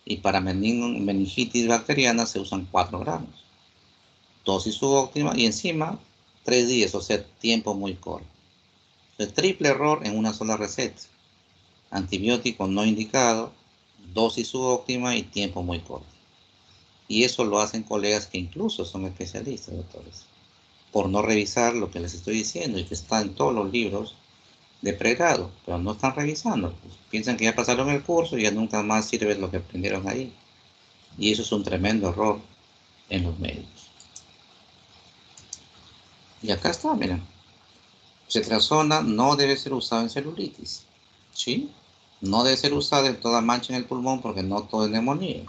Y para meningitis bacteriana se usan 4 gramos. Dosis subóptima y encima 3 días, o sea, tiempo muy corto. El triple error en una sola receta. Antibiótico no indicado, dosis subóptima y tiempo muy corto. Y eso lo hacen colegas que incluso son especialistas, doctores, por no revisar lo que les estoy diciendo y que está en todos los libros de pregrado, pero no están revisando. Pues, piensan que ya pasaron el curso y ya nunca más sirve lo que aprendieron ahí. Y eso es un tremendo error en los médicos. Y acá está, miren. Cetraxona no debe ser usado en celulitis. ¿Sí? No debe ser usado en toda mancha en el pulmón porque no todo es neumonía.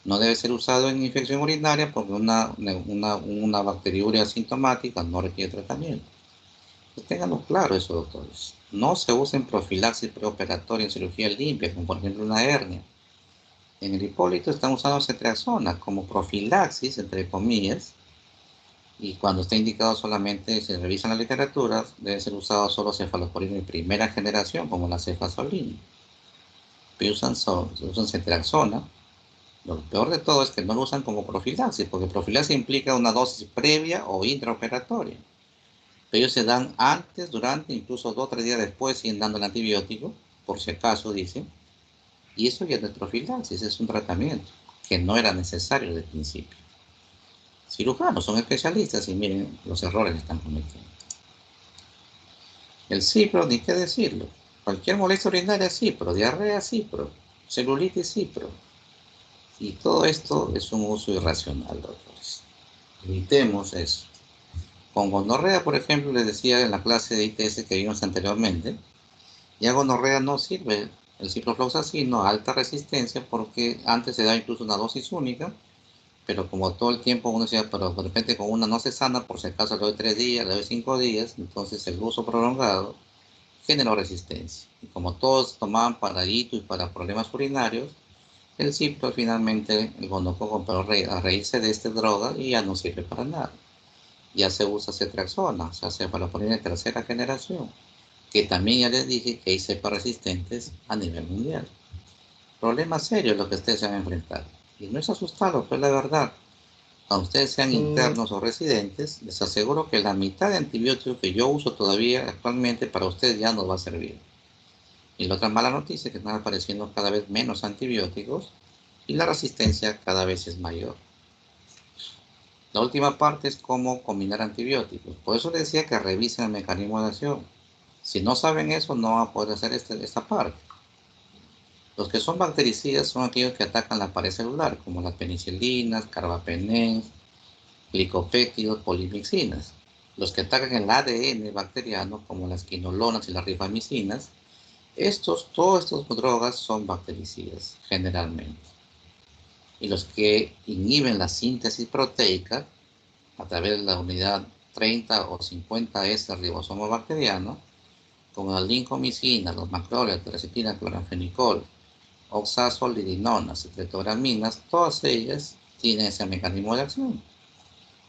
No debe ser usado en infección urinaria porque una bacteriuria asintomática no requiere tratamiento. Pues ténganlo claro eso, doctores. No se usa en profilaxis preoperatoria en cirugía limpia, como por ejemplo una hernia. En el Hipólito están usando cetraxona como profilaxis, entre comillas, y cuando está indicado solamente, se revisan la literatura, debe ser usado solo cefalosporina de primera generación, como la cefazolina. Pero usan cetraxona. Lo peor de todo es que no lo usan como profilaxis, porque profilaxis implica una dosis previa o intraoperatoria. Pero ellos se dan antes, durante, incluso 2 o 3 días después, siguen dando el antibiótico, por si acaso, dicen. Y eso ya no es profilaxis, es un tratamiento que no era necesario desde el principio. Cirujanos son especialistas y miren los errores que están cometiendo. El cipro, ni qué decirlo. Cualquier molestia urinaria, cipro. Diarrea, cipro. Celulitis, cipro. Y todo esto es un uso irracional, doctores. Evitemos eso. Con gonorrea, por ejemplo, les decía en la clase de ITS que vimos anteriormente, ya gonorrea no sirve el ciprofloxacino a alta resistencia porque antes se da incluso una dosis única, pero como todo el tiempo uno decía, pero de repente con una no se sana, por si acaso le doy 3 días, le doy 5 días, entonces el uso prolongado generó resistencia. Y como todos tomaban para hito y para problemas urinarios, el cipro finalmente, el gonococo compró a reírse de esta droga y ya no sirve para nada. Ya se usa cetraxona, o sea, cefalosporina de 3ª generación, que también ya les dije que hay cepas resistentes a nivel mundial. Problemas serios los que ustedes se van a enfrentar. Y no es asustarlos, pues la verdad. Cuando ustedes sean internos o residentes, les aseguro que la mitad de antibióticos que yo uso todavía actualmente para ustedes ya no va a servir. Y la otra mala noticia es que están apareciendo cada vez menos antibióticos y la resistencia cada vez es mayor. La última parte es cómo combinar antibióticos. Por eso les decía que revisen el mecanismo de acción. Si no saben eso, no van a poder hacer esta parte. Los que son bactericidas son aquellos que atacan la pared celular, como las penicilinas, carbapenems, glicopéptidos, polimixinas. Los que atacan el ADN bacteriano, como las quinolonas y las rifamicinas, todas estas drogas son bactericidas, generalmente. Y los que inhiben la síntesis proteica a través de la unidad 30 o 50S del ribosoma bacteriano, como la lincomicina, los macrólidos, teresitina, cloranfenicol, oxazolidinonas, cetretograminas, todas ellas tienen ese mecanismo de acción.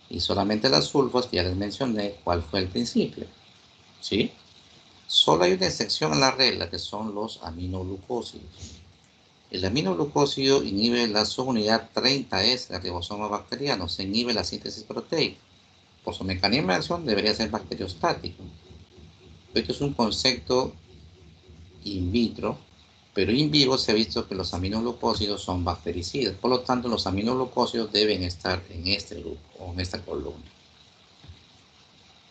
Y solamente las sulfos, que ya les mencioné cuál fue el principio. ¿Sí? Solo hay una excepción en la regla, que son los aminoglucósidos. El aminoglucósido inhibe la subunidad 30S del ribosoma bacteriano, se inhibe la síntesis proteica. Por su mecanismo de acción debería ser bacteriostático. Esto es un concepto in vitro, pero in vivo se ha visto que los aminoglucósidos son bactericidas. Por lo tanto, los aminoglucósidos deben estar en este grupo o en esta columna.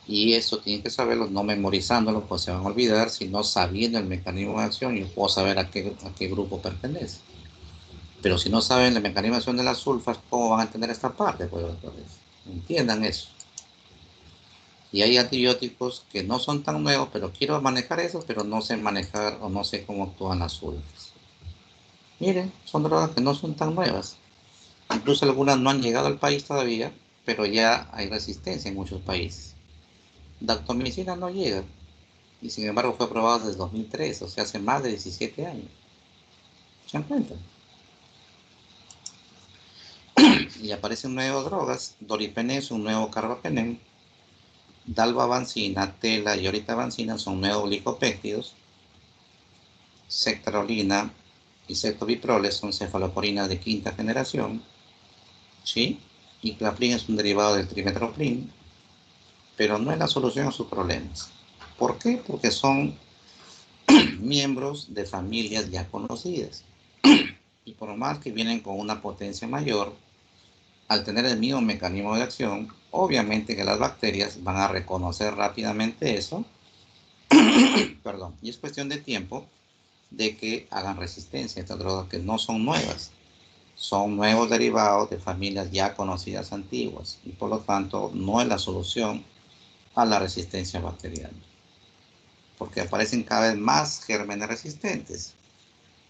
Y eso tienen que saberlo, no memorizándolo, pues se van a olvidar, sino sabiendo el mecanismo de acción, yo puedo saber a qué grupo pertenece. Pero si no saben el mecanismo de acción de las sulfas, ¿cómo van a entender esta parte? Pues, doctores, entiendan eso. Y hay antibióticos que no son tan nuevos, pero quiero manejar esos, pero no sé manejar o no sé cómo actúan las sulfas. Miren, son drogas que no son tan nuevas. Incluso algunas no han llegado al país todavía, pero ya hay resistencia en muchos países. Dactomicina no llega, y sin embargo fue aprobado desde 2003, o sea, hace más de 17 años. ¿Se dan cuenta? Y aparecen nuevas drogas, doripenem, un nuevo carbapenem, dalbavancina, tela y oritabancina son nuevos glicopéptidos. Sectarolina y cetobiproles son cefaloporinas de quinta generación, ¿sí? Y claprin es un derivado del trimetoprim, pero no es la solución a sus problemas. ¿Por qué? Porque son miembros de familias ya conocidas. Y por más que vienen con una potencia mayor, al tener el mismo mecanismo de acción, obviamente que las bacterias van a reconocer rápidamente eso, perdón, y es cuestión de tiempo de que hagan resistencia a estas drogas que no son nuevas, son nuevos derivados de familias ya conocidas antiguas y por lo tanto no es la solución a la resistencia bacteriana, porque aparecen cada vez más gérmenes resistentes.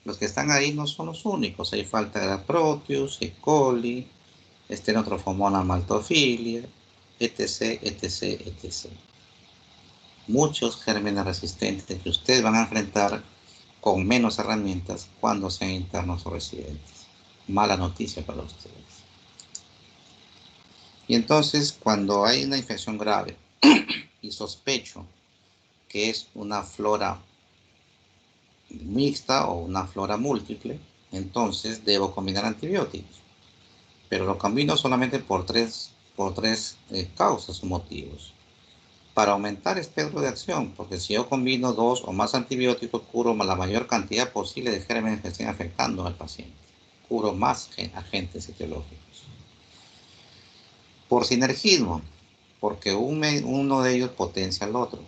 Los que están ahí no son los únicos, hay falta de Proteus, E. coli, Stenotrophomonas maltophilia, etc, etc, etc. Muchos gérmenes resistentes que ustedes van a enfrentar con menos herramientas cuando sean internos o residentes. Mala noticia para ustedes. Y entonces, cuando hay una infección grave y sospecho que es una flora mixta o una flora múltiple, entonces debo combinar antibióticos. Pero lo combino solamente por tres causas o motivos. Para aumentar espectro de acción, porque si yo combino 2 o más antibióticos, curo la mayor cantidad posible de gérmenes que estén afectando al paciente. Curo más agentes etiológicos. Por sinergismo, porque uno de ellos potencia al otro.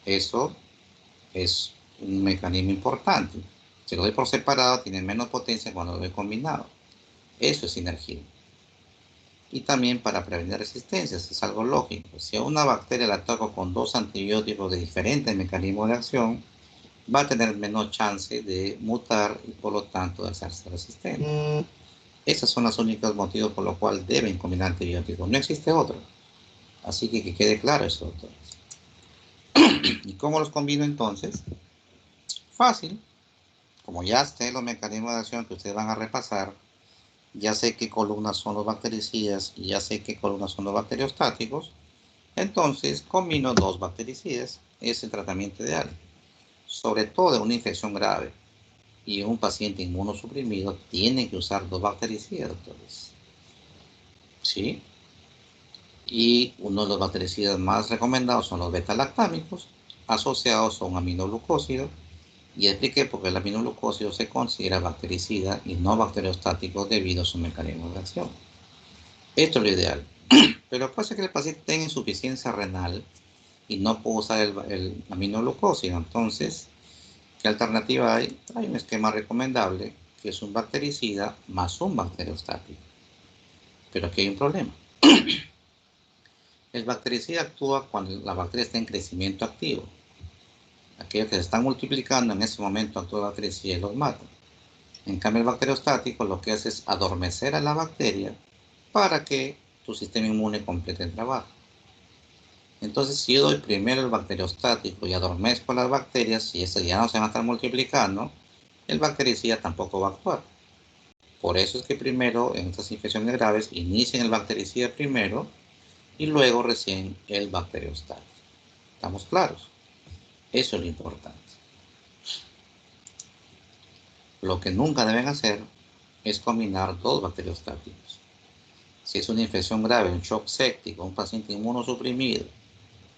Eso es un mecanismo importante. Si lo doy por separado, tiene menos potencia cuando lo doy combinado. Eso es sinergismo. Y también para prevenir resistencias, es algo lógico. Si a una bacteria la toco con 2 antibióticos de diferentes mecanismos de acción, va a tener menos chance de mutar y por lo tanto de hacerse resistente. Esos son los únicos motivos por los cuales deben combinar antibióticos. No existe otro. Así que quede claro eso, doctores. ¿Y cómo los combino entonces? Fácil. Como ya sé los mecanismos de acción que ustedes van a repasar, ya sé qué columnas son los bactericidas y ya sé qué columnas son los bacteriostáticos, entonces combino 2 bactericidas, es el tratamiento ideal. Sobre todo en una infección grave y en un paciente inmunosuprimido, tienen que usar 2 bactericidas, doctores. ¿Sí? Y uno de los bactericidas más recomendados son los beta-lactámicos, asociados a un aminoglucósido. Y expliqué por qué el aminoglucósido se considera bactericida y no bacteriostático debido a su mecanismo de acción. Esto es lo ideal. Pero puede ser que el paciente tenga insuficiencia renal y no puede usar el aminoglucósido. Entonces, ¿qué alternativa hay? Hay un esquema recomendable que es un bactericida más un bacteriostático. Pero aquí hay un problema. El bactericida actúa cuando la bacteria está en crecimiento activo. Aquellos que se están multiplicando en ese momento actúa la bactericida y los mata. En cambio, el bacteriostático lo que hace es adormecer a la bacteria para que tu sistema inmune complete el trabajo. Entonces, si yo doy primero el bacteriostático y adormezco a las bacterias, y esas ya no se van a estar multiplicando, el bactericida tampoco va a actuar. Por eso es que primero, en estas infecciones graves, inician el bactericida primero y luego recién el bacteriostático. ¿Estamos claros? Eso es lo importante. Lo que nunca deben hacer es combinar 2 bacteriostáticos. Si es una infección grave, un shock séptico, un paciente inmunosuprimido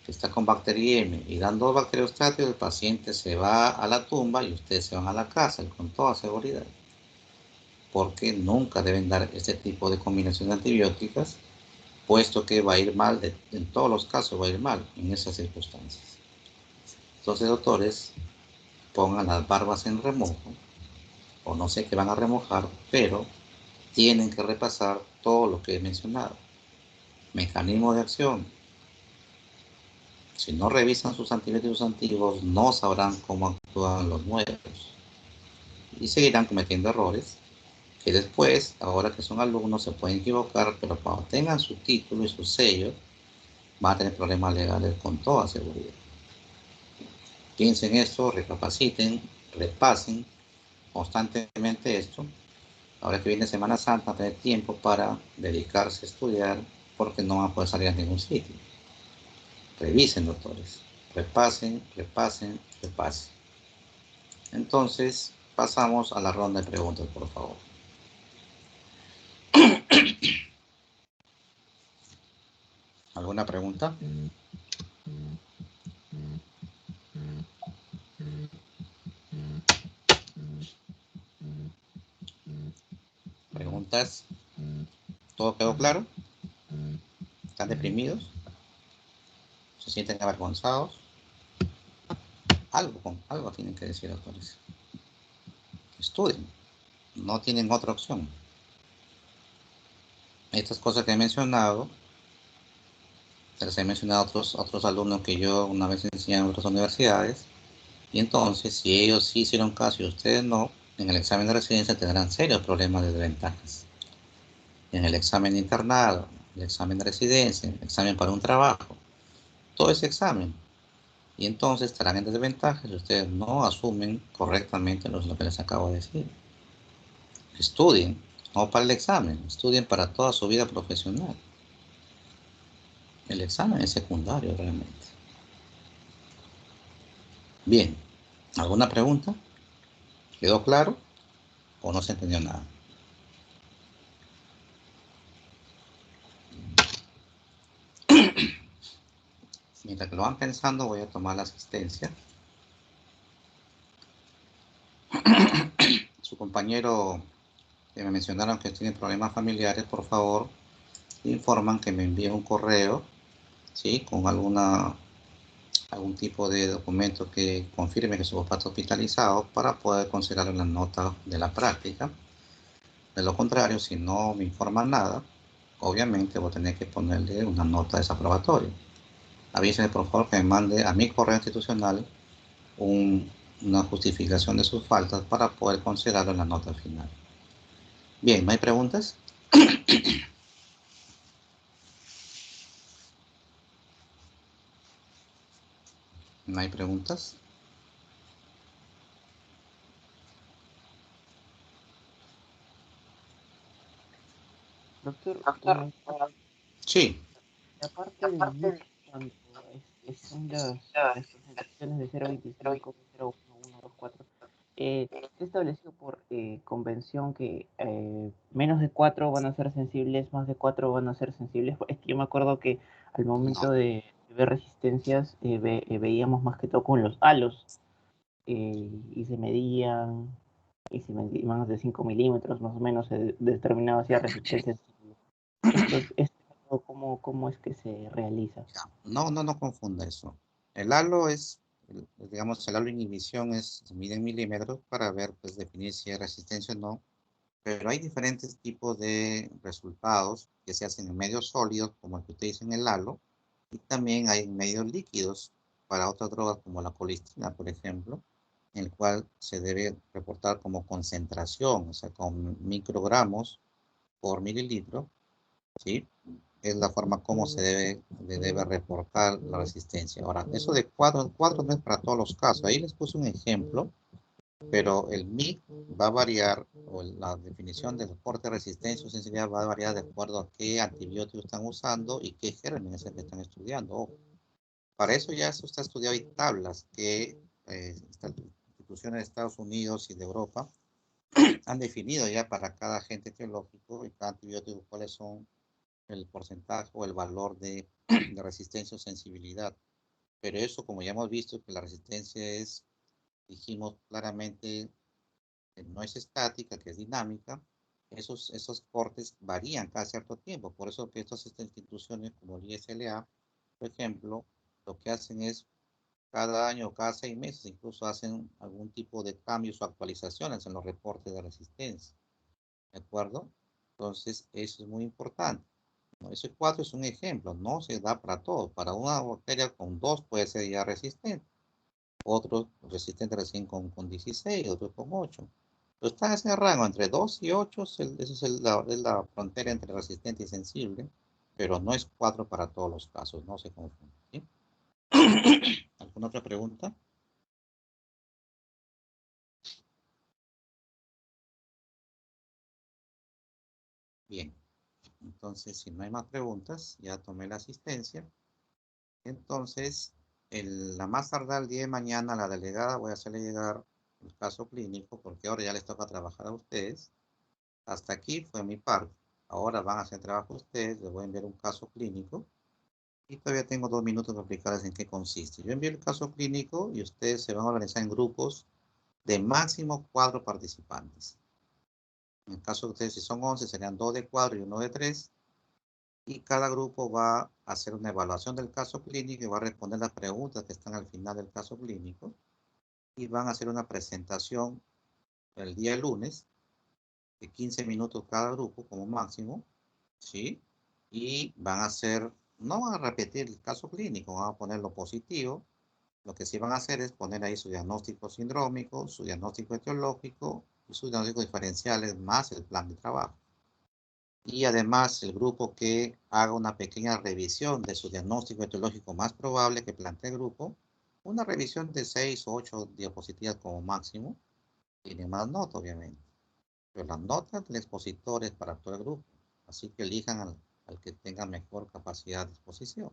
que está con bacteriemia y dan 2 bacteriostáticos, el paciente se va a la tumba y ustedes se van a la cárcel con toda seguridad. Porque nunca deben dar este tipo de combinaciones antibióticas, puesto que va a ir mal, en todos los casos va a ir mal en esas circunstancias. Entonces, doctores, pongan las barbas en remojo, o no sé qué van a remojar, pero tienen que repasar todo lo que he mencionado. Mecanismo de acción. Si no revisan sus antibióticos antiguos, no sabrán cómo actúan los nuevos. Y seguirán cometiendo errores que después, ahora que son alumnos, se pueden equivocar, pero cuando tengan su título y su sello, van a tener problemas legales con toda seguridad. Piensen esto, recapaciten, repasen constantemente esto. Ahora que viene Semana Santa, tener tiempo para dedicarse a estudiar, porque no van a poder salir a ningún sitio. Revisen, doctores. Repasen, repasen, repasen. Entonces, pasamos a la ronda de preguntas, por favor. ¿Alguna pregunta? ¿Preguntas? ¿Todo quedó claro? ¿Están deprimidos? ¿Se sienten avergonzados? Algo tienen que decir, doctores. Estudien. No tienen otra opción. Estas cosas que he mencionado, se les he mencionado a otros alumnos que yo una vez enseñé en otras universidades, y entonces, si ellos sí hicieron caso y ustedes no, en el examen de residencia tendrán serios problemas de desventajas. En el examen de internado, el examen de residencia, el examen para un trabajo, todo ese examen. Y entonces estarán en desventaja si ustedes no asumen correctamente lo que les acabo de decir. Estudien, no para el examen, estudien para toda su vida profesional. El examen es secundario realmente. Bien, ¿alguna pregunta? ¿Quedó claro o no se entendió nada? Mientras que lo van pensando, voy a tomar la asistencia. Su compañero que me mencionaron que tiene problemas familiares, por favor, informan que me envíe un correo, ¿sí? Con algún tipo de documento que confirme que su papá está hospitalizado para poder considerar la nota de la práctica. De lo contrario, si no me informan nada, obviamente voy a tener que ponerle una nota desaprobatoria. Avísenme por favor que me mande a mi correo institucional una justificación de sus faltas para poder considerarlo en la nota final. Bien, ¿no hay preguntas? ¿No hay preguntas? Doctor, Sí. la parte del MIC, cuando son las concentraciones de 0,25, 0,11, 0,24, está establecido por convención que menos de 4 van a ser sensibles, más de 4 van a ser sensibles. Es que yo me acuerdo que al momento de ver resistencias veíamos más que todo con los halos y se medían, y si medían más de 5 milímetros más o menos se determinaba si era resistencia sensible. ¿Cómo es que se realiza? No confunda eso. El halo es, digamos, el halo de inhibición se mide en milímetros para ver, pues, definir si hay resistencia o no. Pero hay diferentes tipos de resultados que se hacen en medios sólidos, como el que usted dice en el halo, y también hay medios líquidos para otras drogas como la colistina, por ejemplo, en el cual se debe reportar como concentración, o sea, con microgramos por mililitro, ¿sí? Es la forma como se debe reportar la resistencia. Ahora, eso de 4 no es para todos los casos. Ahí les puse un ejemplo, pero el MIC va a variar, o la definición del reporte de resistencia o sensibilidad va a variar de acuerdo a qué antibiótico están usando y qué germen es el que están estudiando. Ojo. Para eso ya se está estudiado, hay tablas que estas instituciones de Estados Unidos y de Europa han definido ya para cada agente biológico y cada antibiótico cuáles son el porcentaje o el valor de resistencia o sensibilidad. Pero eso, como ya hemos visto, que la resistencia es, dijimos claramente, que no es estática, que es dinámica, esos cortes varían cada cierto tiempo. Por eso que estas instituciones como el ISLA, por ejemplo, lo que hacen es cada año o cada 6 meses incluso hacen algún tipo de cambios o actualizaciones en los reportes de resistencia. ¿De acuerdo? Entonces, eso es muy importante. ¿No? Ese 4 es un ejemplo, no se da para todo. Para una bacteria con 2 puede ser ya resistente. Otro resistente recién con 16, otro con 8. Pero está en ese rango entre 2 y 8, esa es la frontera entre resistente y sensible, pero no es 4 para todos los casos, no se confunde. ¿Sí? ¿Alguna otra pregunta? Bien, entonces si no hay más preguntas, ya tomé la asistencia. Entonces, la más tardar el día de mañana, la delegada voy a hacerle llegar el caso clínico, porque ahora ya les toca trabajar a ustedes. Hasta aquí fue mi parte. Ahora van a hacer trabajo ustedes, les voy a enviar un caso clínico. Y todavía tengo 2 minutos para explicarles en qué consiste. Yo envío el caso clínico y ustedes se van a organizar en grupos de máximo 4 participantes. En el caso de ustedes, si son 11, serían 2 de 4 y 1 de 3. Y cada grupo va a hacer una evaluación del caso clínico y va a responder las preguntas que están al final del caso clínico. Y van a hacer una presentación el día lunes de 15 minutos cada grupo como máximo, ¿sí? Y van a hacer, no van a repetir el caso clínico, van a poner lo positivo. Lo que sí van a hacer es poner ahí su diagnóstico sindrómico, su diagnóstico etiológico y sus diagnósticos diferenciales más el plan de trabajo. Y además el grupo que haga una pequeña revisión de su diagnóstico etiológico más probable que plantee el grupo, una revisión de 6 o 8 diapositivas como máximo, tiene más nota obviamente. Pero las notas del expositor es para todo el grupo, así que elijan al que tenga mejor capacidad de exposición.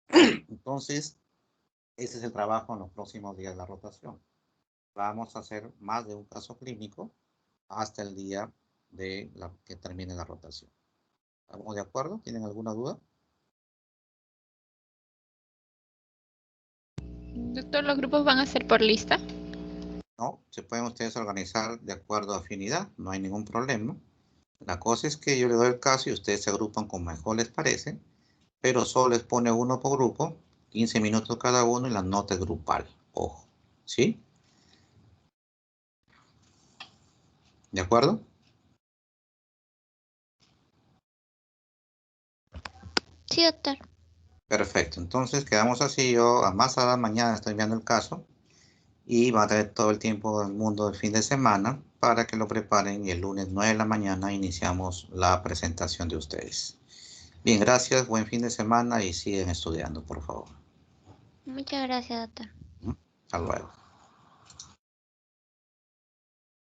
Entonces, ese es el trabajo en los próximos días de la rotación. Vamos a hacer más de un caso clínico hasta el día de que termine la rotación. ¿Estamos de acuerdo? ¿Tienen alguna duda? Doctor, ¿los grupos van a ser por lista? No, se pueden ustedes organizar de acuerdo a afinidad, no hay ningún problema. La cosa es que yo les doy el caso y ustedes se agrupan como mejor les parece, pero solo les pone uno por grupo, 15 minutos cada uno y la nota es grupal. Ojo, ¿sí? ¿De acuerdo? Sí, doctor. Perfecto, entonces quedamos así. Yo a más tardar mañana estoy enviando el caso y va a tener todo el tiempo del mundo del fin de semana para que lo preparen y el lunes 9 de la mañana iniciamos la presentación de ustedes. Bien, gracias, buen fin de semana y siguen estudiando, por favor. Muchas gracias, doctor. Hasta luego.